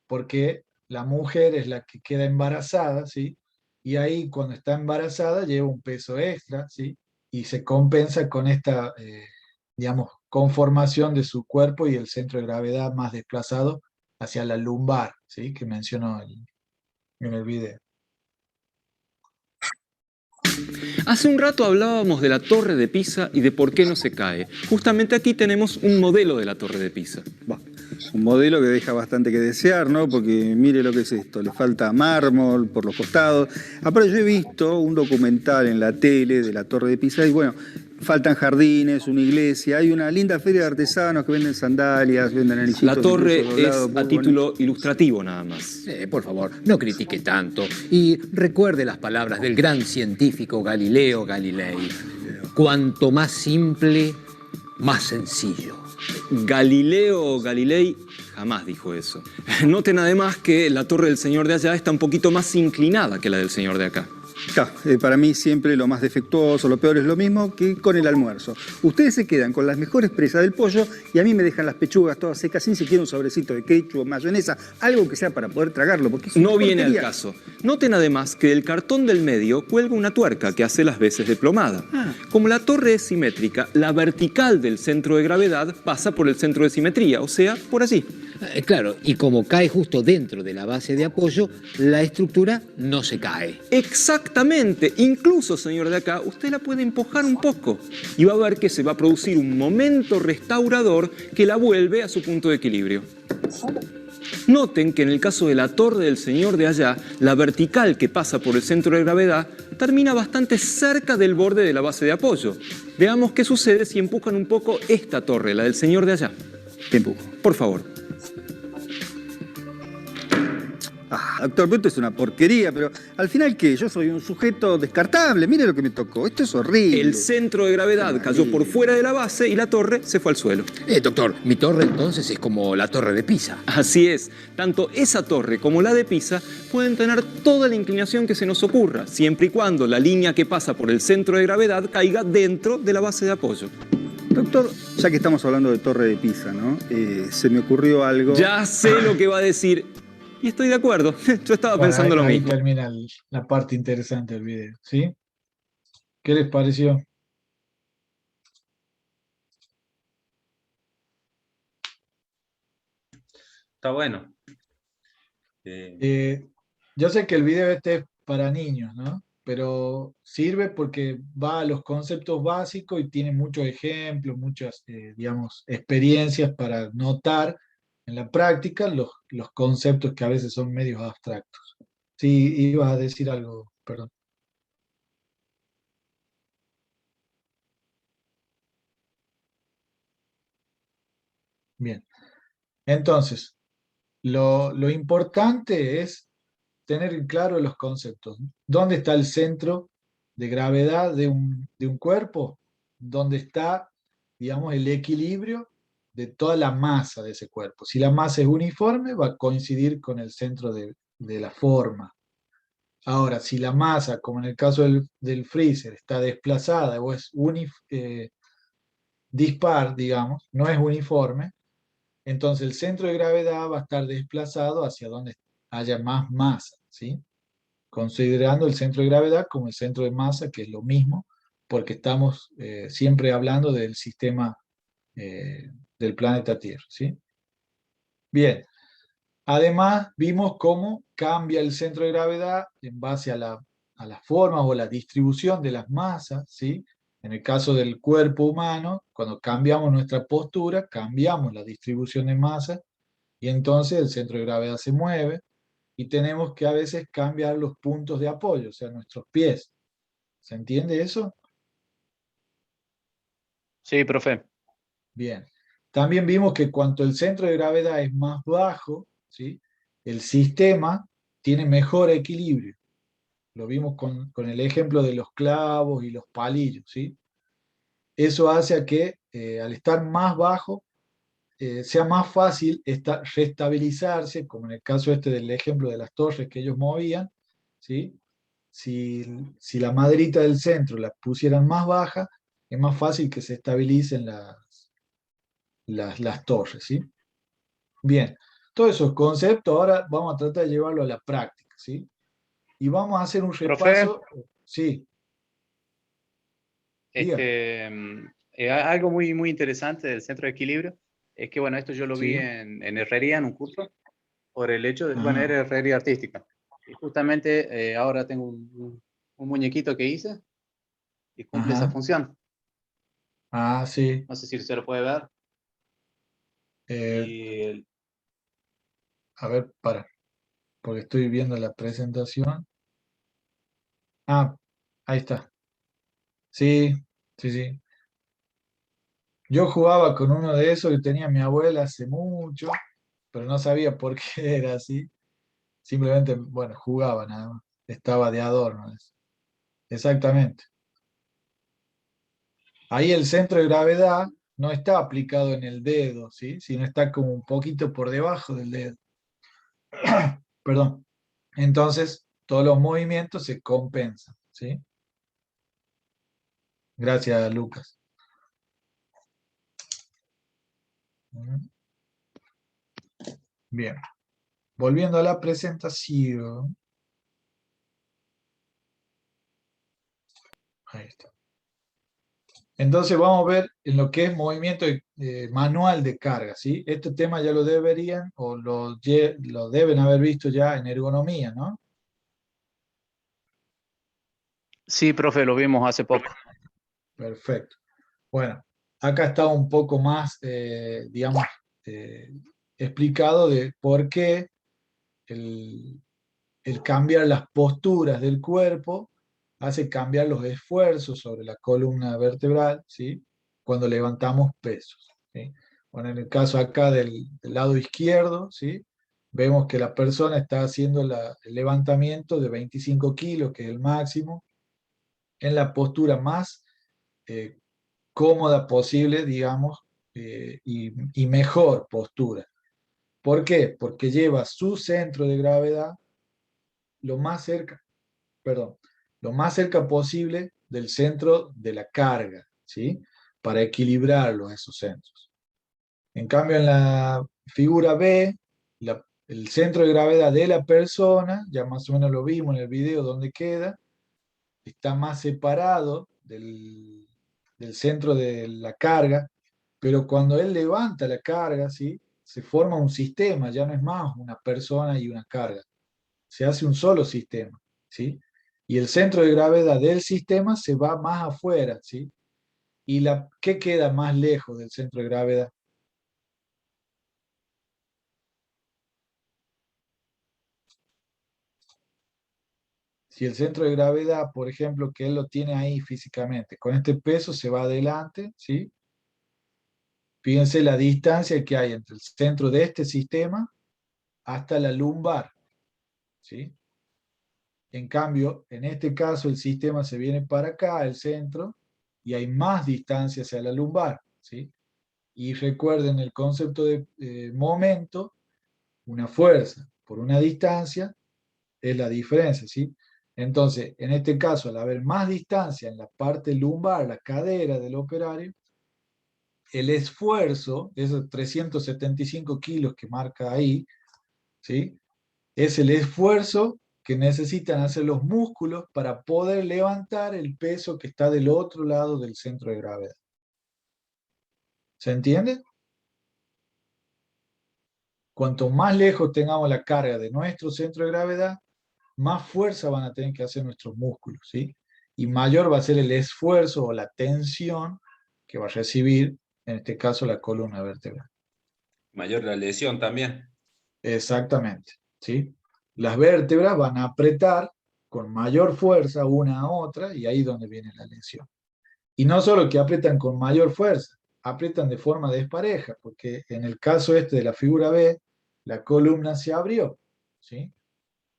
porque la mujer es la que queda embarazada, ¿sí? Y ahí cuando está embarazada lleva un peso extra, ¿sí? Y se compensa con esta, digamos, conformación de su cuerpo y el centro de gravedad más desplazado hacia la lumbar, ¿sí? Que mencionó en el video. Hace un rato hablábamos de la Torre de Pisa y de por qué no se cae. Justamente aquí tenemos un modelo de la Torre de Pisa. Un modelo que deja bastante que desear, ¿no? Porque mire lo que es esto, le falta mármol por los costados. Aparte yo he visto un documental en la tele de la Torre de Pisa y bueno, faltan jardines, una iglesia, hay una linda feria de artesanos que venden sandalias, venden anillitos. La torre es a título ilustrativo nada más. Por favor, no critique tanto y recuerde las palabras del gran científico Galileo Galilei. Cuanto más simple, más sencillo. Galileo Galilei jamás dijo eso. Noten además que la torre del señor de allá está un poquito más inclinada que la del señor de acá. Para mí siempre lo más defectuoso, lo peor es lo mismo que con el almuerzo. Ustedes se quedan con las mejores presas del pollo y a mí me dejan las pechugas todas secas sin siquiera un sobrecito de ketchup, mayonesa, algo que sea para poder tragarlo. Porque es una No viene al porquería. caso. Noten además que del cartón del medio cuelga una tuerca que hace las veces de plomada. Como la torre es simétrica, la vertical del centro de gravedad pasa por el centro de simetría, o sea, por allí. Claro, y como cae justo dentro de la base de apoyo, la estructura no se cae. Exactamente. Incluso, señor de acá, usted la puede empujar un poco y va a ver que se va a producir un momento restaurador que la vuelve a su punto de equilibrio. Noten que en el caso de la torre del señor de allá, la vertical que pasa por el centro de gravedad termina bastante cerca del borde de la base de apoyo. Veamos qué sucede si empujan un poco esta torre, la del señor de allá. Empujo. Por favor. Doctor, esto es una porquería, pero al final, ¿qué? Yo soy un sujeto descartable. Mire lo que me tocó. Esto es horrible. El centro de gravedad cayó por fuera de la base y la torre se fue al suelo. Doctor, mi torre entonces es como la torre de Pisa. Así es. Tanto esa torre como la de Pisa pueden tener toda la inclinación que se nos ocurra, siempre y cuando la línea que pasa por el centro de gravedad caiga dentro de la base de apoyo. Doctor, ya que estamos hablando de Torre de Pisa, ¿no? Se me ocurrió algo... Ya sé lo que va a decir. Y estoy de acuerdo. Yo estaba pensando lo mismo. Ahí termina la parte interesante del video, ¿sí? ¿Qué les pareció? Está bueno. Yo sé que el video este es para niños, ¿no? Pero sirve porque va a los conceptos básicos y tiene muchos ejemplos, muchas, digamos, experiencias para notar en la práctica los conceptos que a veces son medios abstractos. Sí, ibas a decir algo, perdón. Bien. Entonces, lo importante es tener claro los conceptos. ¿Dónde está el centro de gravedad de un cuerpo? ¿Dónde está, digamos, el equilibrio de toda la masa de ese cuerpo? Si la masa es uniforme, va a coincidir con el centro de la forma. Ahora, si la masa, como en el caso del freezer, está desplazada o es dispar, digamos, no es uniforme, entonces el centro de gravedad va a estar desplazado hacia donde haya más masa, ¿sí? Considerando el centro de gravedad como el centro de masa, que es lo mismo, porque estamos siempre hablando del sistema del planeta Tierra, ¿sí? Bien, además vimos cómo cambia el centro de gravedad en base a las formas o la distribución de las masas, ¿sí? En el caso del cuerpo humano, cuando cambiamos nuestra postura, cambiamos la distribución de masa y entonces el centro de gravedad se mueve y tenemos que a veces cambiar los puntos de apoyo, o sea, nuestros pies. ¿Se entiende eso? Sí, profe. Bien. También vimos que cuanto el centro de gravedad es más bajo, ¿sí? El sistema tiene mejor equilibrio. Lo vimos con el ejemplo de los clavos y los palillos, ¿sí? Eso hace a que al estar más bajo sea más fácil restabilizarse, como en el caso este del ejemplo de las torres que ellos movían, ¿sí? Si la maderita del centro la pusieran más baja, es más fácil que se estabilicen las torres, ¿sí? Bien, todos esos conceptos ahora vamos a tratar de llevarlo a la práctica, ¿sí? Y vamos a hacer un repaso. Sí. Algo muy interesante del centro de equilibrio es que, bueno, esto yo lo vi Sí. en herrería, en un curso, por el hecho de, Ajá. bueno, era herrería artística. Y justamente ahora tengo un muñequito que hice y cumple Ajá. esa función. Ah, sí. No sé si usted lo puede ver. A ver, porque estoy viendo la presentación. Ah, ahí está. Sí, sí, sí. Yo jugaba con uno de esos que tenía mi abuela hace mucho, pero no sabía por qué era así. Simplemente, bueno, jugaba nada más. Estaba de adorno. Exactamente. Ahí el centro de gravedad no está aplicado en el dedo, ¿sí? Sino está como un poquito por debajo del dedo. Perdón. Entonces, todos los movimientos se compensan, ¿sí? Gracias, Lucas. Bien. Volviendo a la presentación. Ahí está. Entonces vamos a ver en lo que es movimiento manual de carga, ¿sí? Este tema ya lo deberían o lo deben haber visto ya en ergonomía, ¿no? Sí, profe, lo vimos hace poco. Perfecto. Bueno, acá está un poco más, digamos, explicado de por qué el cambiar las posturas del cuerpo hace cambiar los esfuerzos sobre la columna vertebral, ¿sí? Cuando levantamos pesos, ¿sí? Bueno, en el caso acá del lado izquierdo, ¿sí? Vemos que la persona está haciendo el levantamiento de 25 kilos, que es el máximo, en la postura más eh, cómoda posible, digamos, y mejor postura. ¿Por qué? Porque lleva su centro de gravedad lo más cerca, perdón, lo más cerca posible del centro de la carga, ¿sí? Para equilibrarlos esos centros. En cambio, en la figura B, el centro de gravedad de la persona, ya más o menos lo vimos en el video donde queda, está más separado del centro de la carga, pero cuando él levanta la carga, ¿sí? Se forma un sistema, ya no es más una persona y una carga, se hace un solo sistema, ¿sí? Y el centro de gravedad del sistema se va más afuera, ¿sí? ¿Y qué queda más lejos del centro de gravedad? Si el centro de gravedad, por ejemplo, que él lo tiene ahí físicamente, con este peso se va adelante, ¿sí? Fíjense la distancia que hay entre el centro de este sistema hasta la lumbar, ¿sí? En cambio, en este caso el sistema se viene para acá, el centro, y hay más distancia hacia la lumbar, ¿sí? Y recuerden el concepto de momento, una fuerza por una distancia es la diferencia, ¿sí? Entonces, en este caso, al haber más distancia en la parte lumbar, la cadera del operario, el esfuerzo, esos 375 kilos que marca ahí, ¿sí? Es el esfuerzo que necesitan hacer los músculos para poder levantar el peso que está del otro lado del centro de gravedad. ¿Se entiende? Cuanto más lejos tengamos la carga de nuestro centro de gravedad, más fuerza van a tener que hacer nuestros músculos, ¿sí? Y mayor va a ser el esfuerzo o la tensión que va a recibir, en este caso, la columna vertebral. Mayor la lesión también. Exactamente, ¿sí? Las vértebras van a apretar con mayor fuerza una a otra y ahí es donde viene la lesión. Y no solo que aprietan con mayor fuerza, aprietan de forma despareja, porque en el caso este de la figura B, la columna se abrió, ¿sí?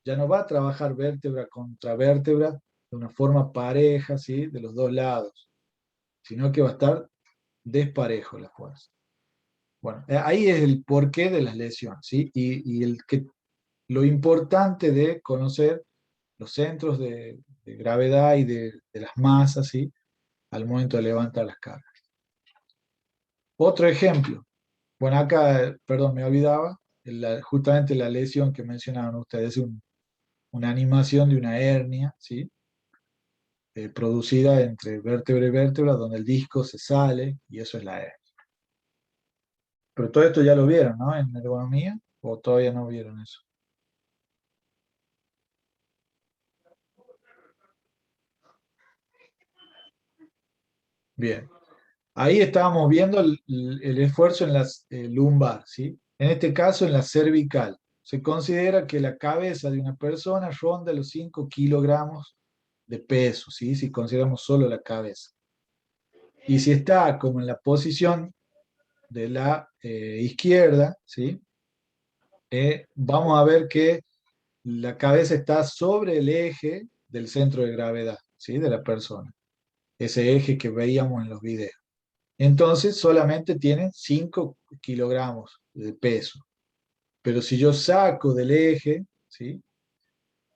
Ya no va a trabajar vértebra contra vértebra de una forma pareja, ¿sí? De los dos lados, sino que va a estar desparejo la fuerza. Bueno, ahí es el porqué de las lesiones, ¿sí? Y lo importante de conocer los centros de gravedad y de las masas, ¿sí? Al momento de levantar las cargas. Otro ejemplo. Bueno, acá, perdón, me olvidaba, justamente la lesión que mencionaban ustedes, es una animación de una hernia, ¿sí? Producida entre vértebra y vértebra, donde el disco se sale, y eso es la hernia. Pero todo esto ya lo vieron, ¿no? En ergonomía, o todavía no vieron eso. Bien. Ahí estábamos viendo el esfuerzo en la lumbar, ¿sí? En este caso en la cervical. Se considera que la cabeza de una persona ronda los 5 kilogramos de peso, ¿sí? Si consideramos solo la cabeza. Y si está como en la posición de la izquierda, ¿sí? Vamos a ver que la cabeza está sobre el eje del centro de gravedad, ¿sí? De la persona. Ese eje que veíamos en los videos. Entonces solamente tiene 5 kilogramos de peso. Pero si yo saco del eje, ¿sí?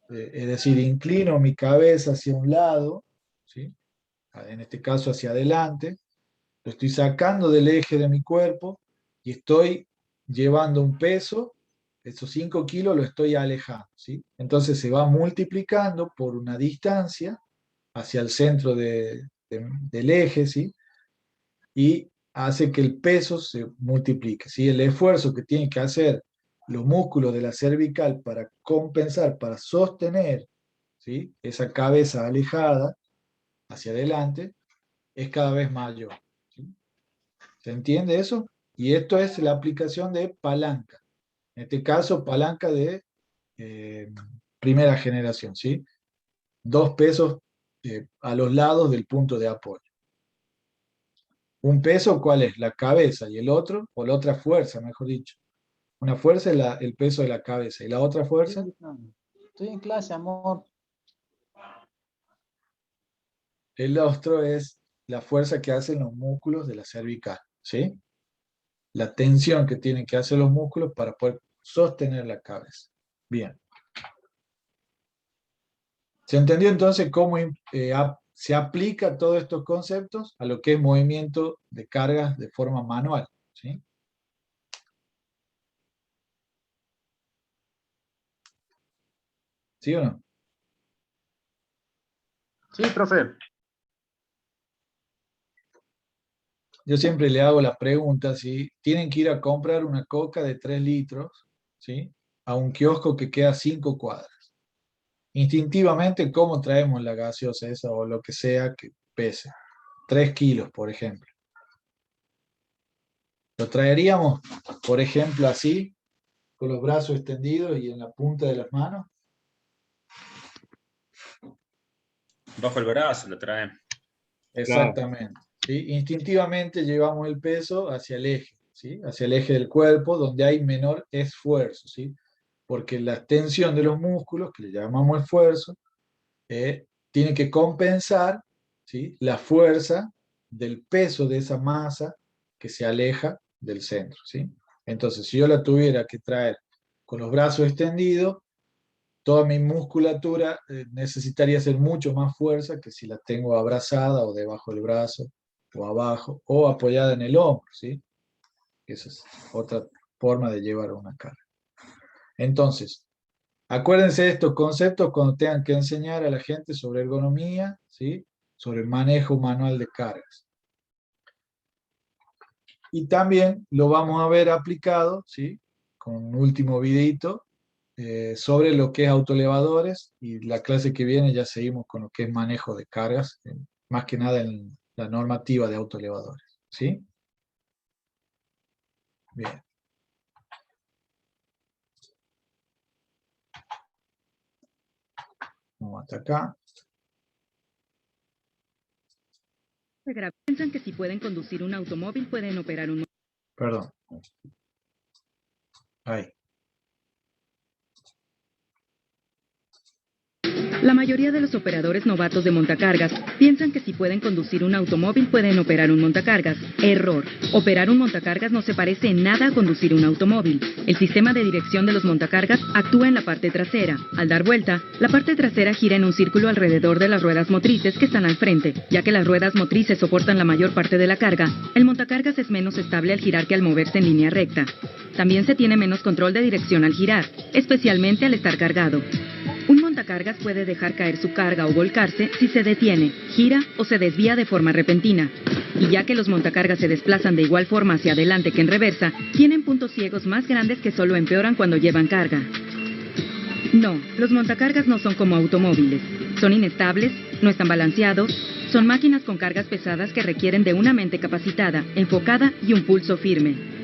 es decir, inclino mi cabeza hacia un lado, ¿sí? En este caso hacia adelante, lo estoy sacando del eje de mi cuerpo y estoy llevando un peso, esos 5 kilos lo estoy alejando, ¿sí? Entonces se va multiplicando por una distancia hacia el centro del eje, ¿sí? Y hace que el peso se multiplique, ¿sí? El esfuerzo que tienen que hacer los músculos de la cervical para compensar, para sostener, ¿sí? Esa cabeza alejada hacia adelante, es cada vez mayor, ¿sí? ¿Se entiende eso? Y esto es la aplicación de palanca. En este caso, palanca de primera generación, ¿sí? 2 pesos a los lados del punto de apoyo. Un peso, ¿cuál es? La cabeza, y el otro, o la otra fuerza, mejor dicho. Una fuerza es el peso de la cabeza, y la otra fuerza. Estoy en clase, amor. El otro es la fuerza que hacen los músculos de la cervical, ¿sí? La tensión que tienen que hacer los músculos para poder sostener la cabeza. Bien. ¿Se entendió entonces cómo se aplica todos estos conceptos a lo que es movimiento de cargas de forma manual? ¿Sí? ¿Sí o no? Sí, profe. Yo siempre le hago la pregunta si tienen que ir a comprar una coca de 3 litros, ¿sí? A un kiosco que queda a 5 cuadras. Instintivamente, ¿cómo traemos la gaseosa esa o lo que sea que pese? 3 kilos, por ejemplo. ¿Lo traeríamos, por ejemplo, así, con los brazos extendidos y en la punta de las manos? Bajo el brazo lo traen. Exactamente. ¿Sí? Instintivamente llevamos el peso hacia el eje, ¿sí? Hacia el eje del cuerpo, donde hay menor esfuerzo, ¿sí? Porque la tensión de los músculos, que le llamamos esfuerzo, tiene que compensar, ¿sí? La fuerza del peso de esa masa que se aleja del centro, ¿sí? Entonces, si yo la tuviera que traer con los brazos extendidos, toda mi musculatura necesitaría hacer mucho más fuerza que si la tengo abrazada o debajo del brazo o abajo o apoyada en el hombro, ¿sí? Esa es otra forma de llevar una carga. Entonces, acuérdense de estos conceptos cuando tengan que enseñar a la gente sobre ergonomía, ¿sí? Sobre el manejo manual de cargas. Y también lo vamos a ver aplicado, ¿sí? Con un último videito sobre lo que es autoelevadores, y la clase que viene ya seguimos con lo que es manejo de cargas, más que nada en la normativa de autoelevadores, ¿sí? Bien. Vamos hasta acá. Piensan que si pueden conducir un automóvil, pueden operar un... Perdón. Ahí. La mayoría de los operadores novatos de montacargas piensan que si pueden conducir un automóvil pueden operar un montacargas. Error. Operar un montacargas no se parece en nada a conducir un automóvil. El sistema de dirección de los montacargas actúa en la parte trasera. Al dar vuelta, la parte trasera gira en un círculo alrededor de las ruedas motrices que están al frente. Ya que las ruedas motrices soportan la mayor parte de la carga, el montacargas es menos estable al girar que al moverse en línea recta. También se tiene menos control de dirección al girar, especialmente al estar cargado. Un montacargas puede dejar caer su carga o volcarse si se detiene, gira o se desvía de forma repentina. Y ya que los montacargas se desplazan de igual forma hacia adelante que en reversa, tienen puntos ciegos más grandes que solo empeoran cuando llevan carga. No, los montacargas no son como automóviles. Son inestables, no están balanceados, son máquinas con cargas pesadas que requieren de una mente capacitada, enfocada y un pulso firme.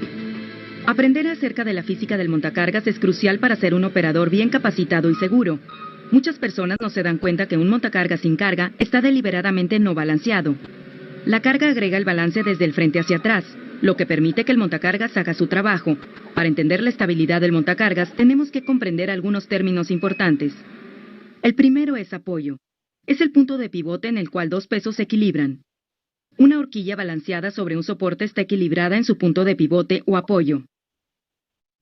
Aprender acerca de la física del montacargas es crucial para ser un operador bien capacitado y seguro. Muchas personas no se dan cuenta que un montacargas sin carga está deliberadamente no balanceado. La carga agrega el balance desde el frente hacia atrás, lo que permite que el montacargas haga su trabajo. Para entender la estabilidad del montacargas, tenemos que comprender algunos términos importantes. El primero es apoyo. Es el punto de pivote en el cual dos pesos se equilibran. Una horquilla balanceada sobre un soporte está equilibrada en su punto de pivote o apoyo.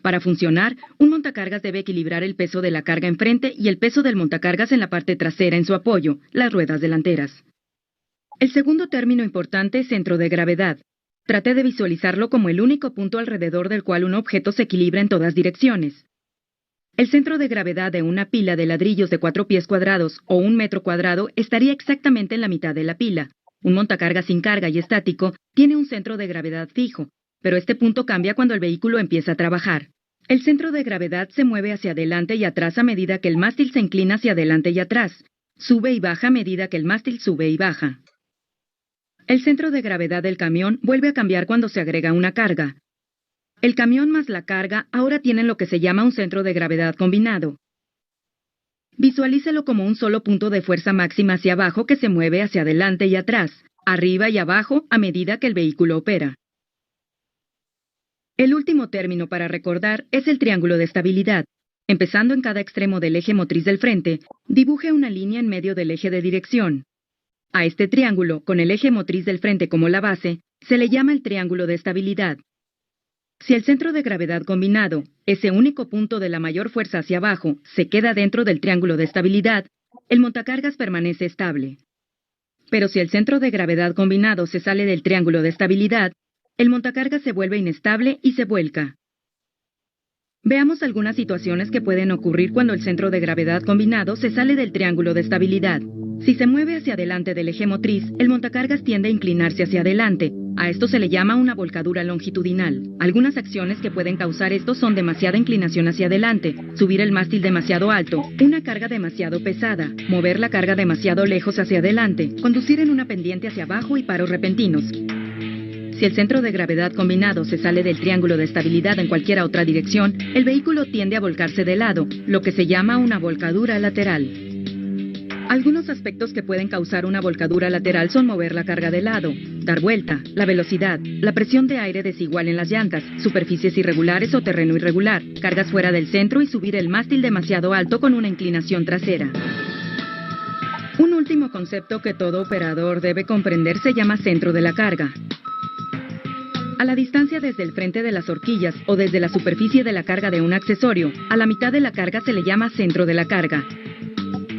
Para funcionar, un montacargas debe equilibrar el peso de la carga enfrente y el peso del montacargas en la parte trasera en su apoyo, las ruedas delanteras. El segundo término importante es centro de gravedad. Trate de visualizarlo como el único punto alrededor del cual un objeto se equilibra en todas direcciones. El centro de gravedad de una pila de ladrillos de 4 pies cuadrados o 1 metro cuadrado estaría exactamente en la mitad de la pila. Un montacargas sin carga y estático tiene un centro de gravedad fijo, pero este punto cambia cuando el vehículo empieza a trabajar. El centro de gravedad se mueve hacia adelante y atrás a medida que el mástil se inclina hacia adelante y atrás. Sube y baja a medida que el mástil sube y baja. El centro de gravedad del camión vuelve a cambiar cuando se agrega una carga. El camión más la carga ahora tienen lo que se llama un centro de gravedad combinado. Visualícelo como un solo punto de fuerza máxima hacia abajo que se mueve hacia adelante y atrás, arriba y abajo a medida que el vehículo opera. El último término para recordar es el triángulo de estabilidad. Empezando en cada extremo del eje motriz del frente, dibuje una línea en medio del eje de dirección. A este triángulo, con el eje motriz del frente como la base, se le llama el triángulo de estabilidad. Si el centro de gravedad combinado, ese único punto de la mayor fuerza hacia abajo, se queda dentro del triángulo de estabilidad, el montacargas permanece estable. Pero si el centro de gravedad combinado se sale del triángulo de estabilidad, el montacargas se vuelve inestable y se vuelca. Veamos algunas situaciones que pueden ocurrir cuando el centro de gravedad combinado se sale del triángulo de estabilidad. Si se mueve hacia adelante del eje motriz, el montacargas tiende a inclinarse hacia adelante. A esto se le llama una volcadura longitudinal. Algunas acciones que pueden causar esto son demasiada inclinación hacia adelante, subir el mástil demasiado alto, una carga demasiado pesada, mover la carga demasiado lejos hacia adelante, conducir en una pendiente hacia abajo y paros repentinos. Si el centro de gravedad combinado se sale del triángulo de estabilidad en cualquier otra dirección, el vehículo tiende a volcarse de lado, lo que se llama una volcadura lateral. Algunos aspectos que pueden causar una volcadura lateral son mover la carga de lado, dar vuelta, la velocidad, la presión de aire desigual en las llantas, superficies irregulares o terreno irregular, cargas fuera del centro y subir el mástil demasiado alto con una inclinación trasera. Un último concepto que todo operador debe comprender se llama centro de la carga. A la distancia desde el frente de las horquillas o desde la superficie de la carga de un accesorio, a la mitad de la carga se le llama centro de la carga.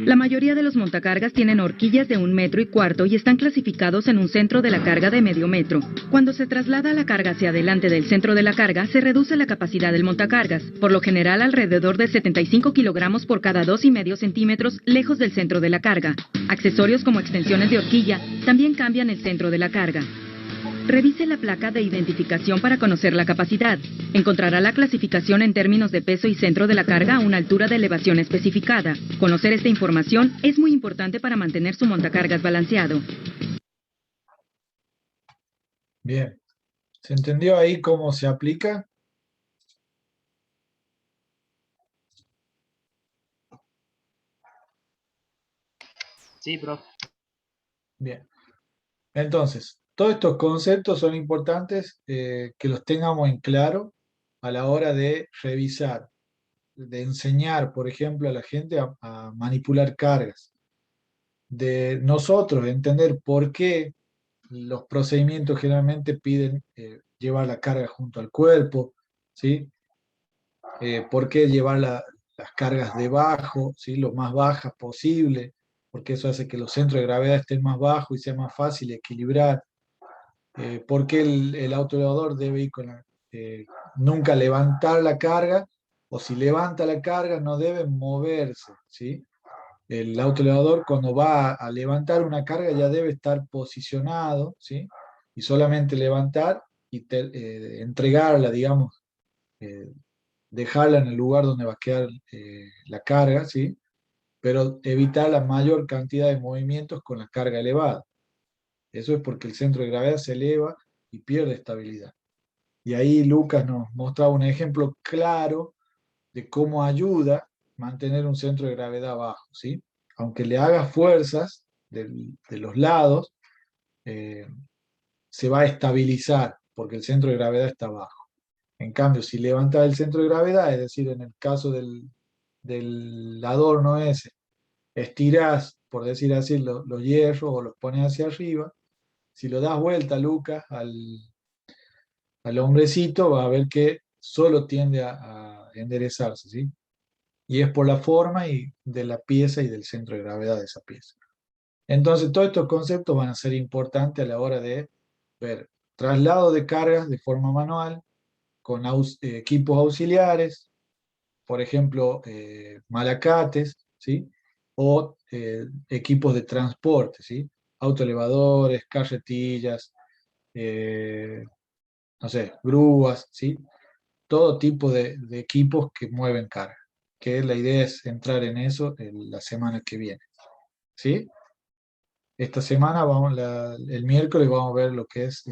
La mayoría de los montacargas tienen horquillas de 1,25 metros y están clasificados en un centro de la carga de medio metro. Cuando se traslada la carga hacia adelante del centro de la carga, se reduce la capacidad del montacargas, por lo general alrededor de 75 kilogramos por cada 2,5 centímetros lejos del centro de la carga. Accesorios como extensiones de horquilla también cambian el centro de la carga. Revise la placa de identificación para conocer la capacidad. Encontrará la clasificación en términos de peso y centro de la carga a una altura de elevación especificada. Conocer esta información es muy importante para mantener su montacargas balanceado. Bien. ¿Se entendió ahí cómo se aplica? Sí, profe. Bien. Entonces, todos estos conceptos son importantes que los tengamos en claro a la hora de revisar, de enseñar, por ejemplo, a la gente a manipular cargas. De nosotros entender por qué los procedimientos generalmente piden llevar la carga junto al cuerpo, ¿sí? Por qué llevar las cargas debajo, ¿sí? Lo más bajas posible, porque eso hace que los centros de gravedad estén más bajos y sea más fácil equilibrar. ¿Por qué el autoelevador debe ir con nunca levantar la carga? O si levanta la carga no debe moverse, ¿sí? El autoelevador cuando va a levantar una carga ya debe estar posicionado, ¿sí? Y solamente levantar y entregarla, digamos, dejarla en el lugar donde va a quedar la carga, ¿sí? Pero evitar la mayor cantidad de movimientos con la carga elevada. Eso es porque el centro de gravedad se eleva y pierde estabilidad. Y ahí Lucas nos mostraba un ejemplo claro de cómo ayuda a mantener un centro de gravedad bajo, ¿sí? Aunque le haga fuerzas de los lados, se va a estabilizar porque el centro de gravedad está bajo. En cambio, si levantas el centro de gravedad, es decir, en el caso del adorno ese, estirás, por decir así, los hierros o los pones hacia arriba. Si lo das vuelta, Lucas, al hombrecito, va a ver que solo tiende a enderezarse, ¿sí? Y es por la forma y de la pieza y del centro de gravedad de esa pieza. Entonces, todos estos conceptos van a ser importantes a la hora de ver traslado de cargas de forma manual, con equipos auxiliares, por ejemplo, malacates, ¿sí? O equipos de transporte, ¿sí? Autoelevadores, carretillas, no sé, grúas, ¿sí? Todo tipo de equipos que mueven carga, que la idea es entrar en eso la semana que viene, ¿sí? Esta semana, el miércoles, vamos a ver lo que es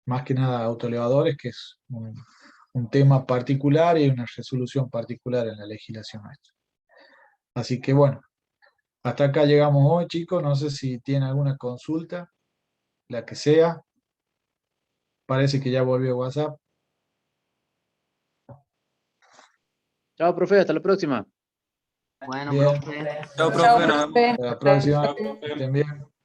más que nada autoelevadores, que es un tema particular y una resolución particular en la legislación nuestra. Así que bueno, hasta acá llegamos hoy, chicos. No sé si tienen alguna consulta, la que sea. Parece que ya volvió WhatsApp. Chao, profe, hasta la próxima. Bueno, Bien. profe. Chao, Chao, profe. profe. Hasta la próxima. Que estén bien.